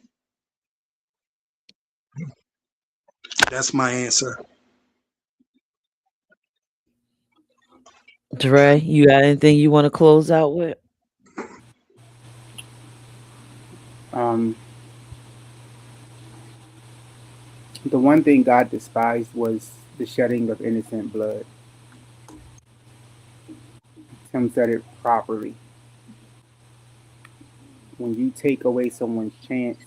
That's my answer. Dre, you got anything you want to close out with? Um, the one thing God despised was the shedding of innocent blood. Tim said it properly. When you take away someone's chance,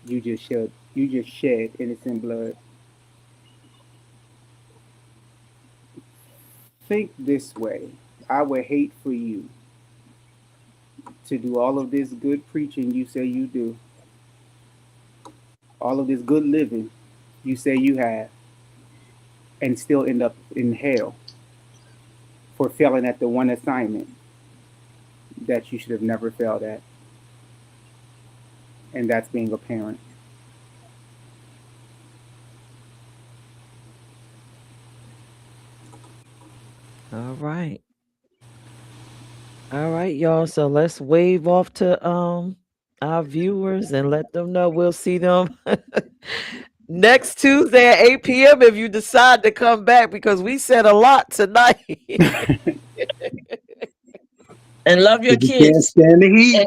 you just shed innocent blood. Think this way. I would hate for you to do all of this good preaching you say you do, all of this good living you say you have, and still end up in hell for failing at the one assignment that you should have never failed at, and that's being a parent. All right. All right, y'all. So let's wave off to our viewers and let them know we'll see them next Tuesday at 8 p.m. if you decide to come back, because we said a lot tonight. And love your If you can't kids. stand the heat,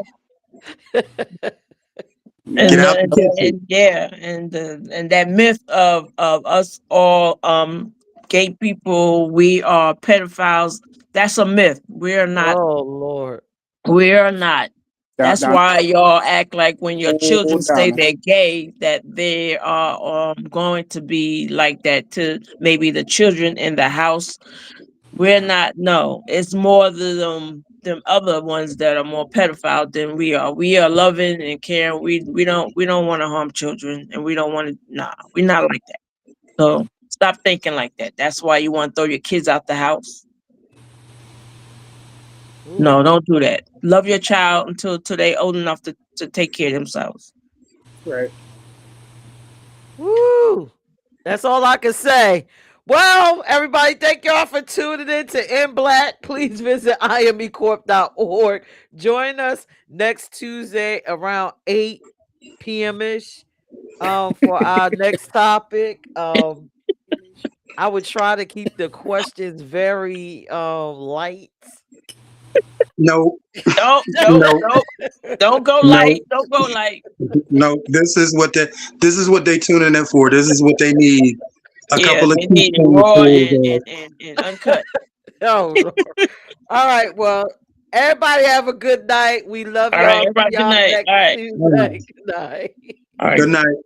And, get out the kitchen. and yeah, and that myth of us all gay people, we are pedophiles. That's a myth. We're not. Oh Lord. We are not. That's Down, why y'all act like when your children say down. they're gay, that they are going to be like that to maybe the children in the house. We're not. No, it's more them other ones that are more pedophile than we are. We are loving and caring. We don't want to harm children, and we don't want to. Nah, we're not like that. So stop thinking like that. That's why you want to throw your kids out the house. Ooh. No, don't do that. Love your child until they old enough to take care of themselves. Right. Woo! That's all I can say. Well, everybody, thank y'all for tuning in to In Black. Please visit IMEcorp.org. Join us next Tuesday around 8 p.m. ish for our next topic. I would try to keep the questions very light. No, Don't no, go no, light. Don't go light. no. This is what they tuning in for. This is what they need. A Yeah, couple of they need it teaspoons raw full and uncut. Oh, Lord. All right. Well, everybody have a good night. We love All right, y'all. everybody, See good y'all night. next All right. Tuesday. Good night. All right. Good night.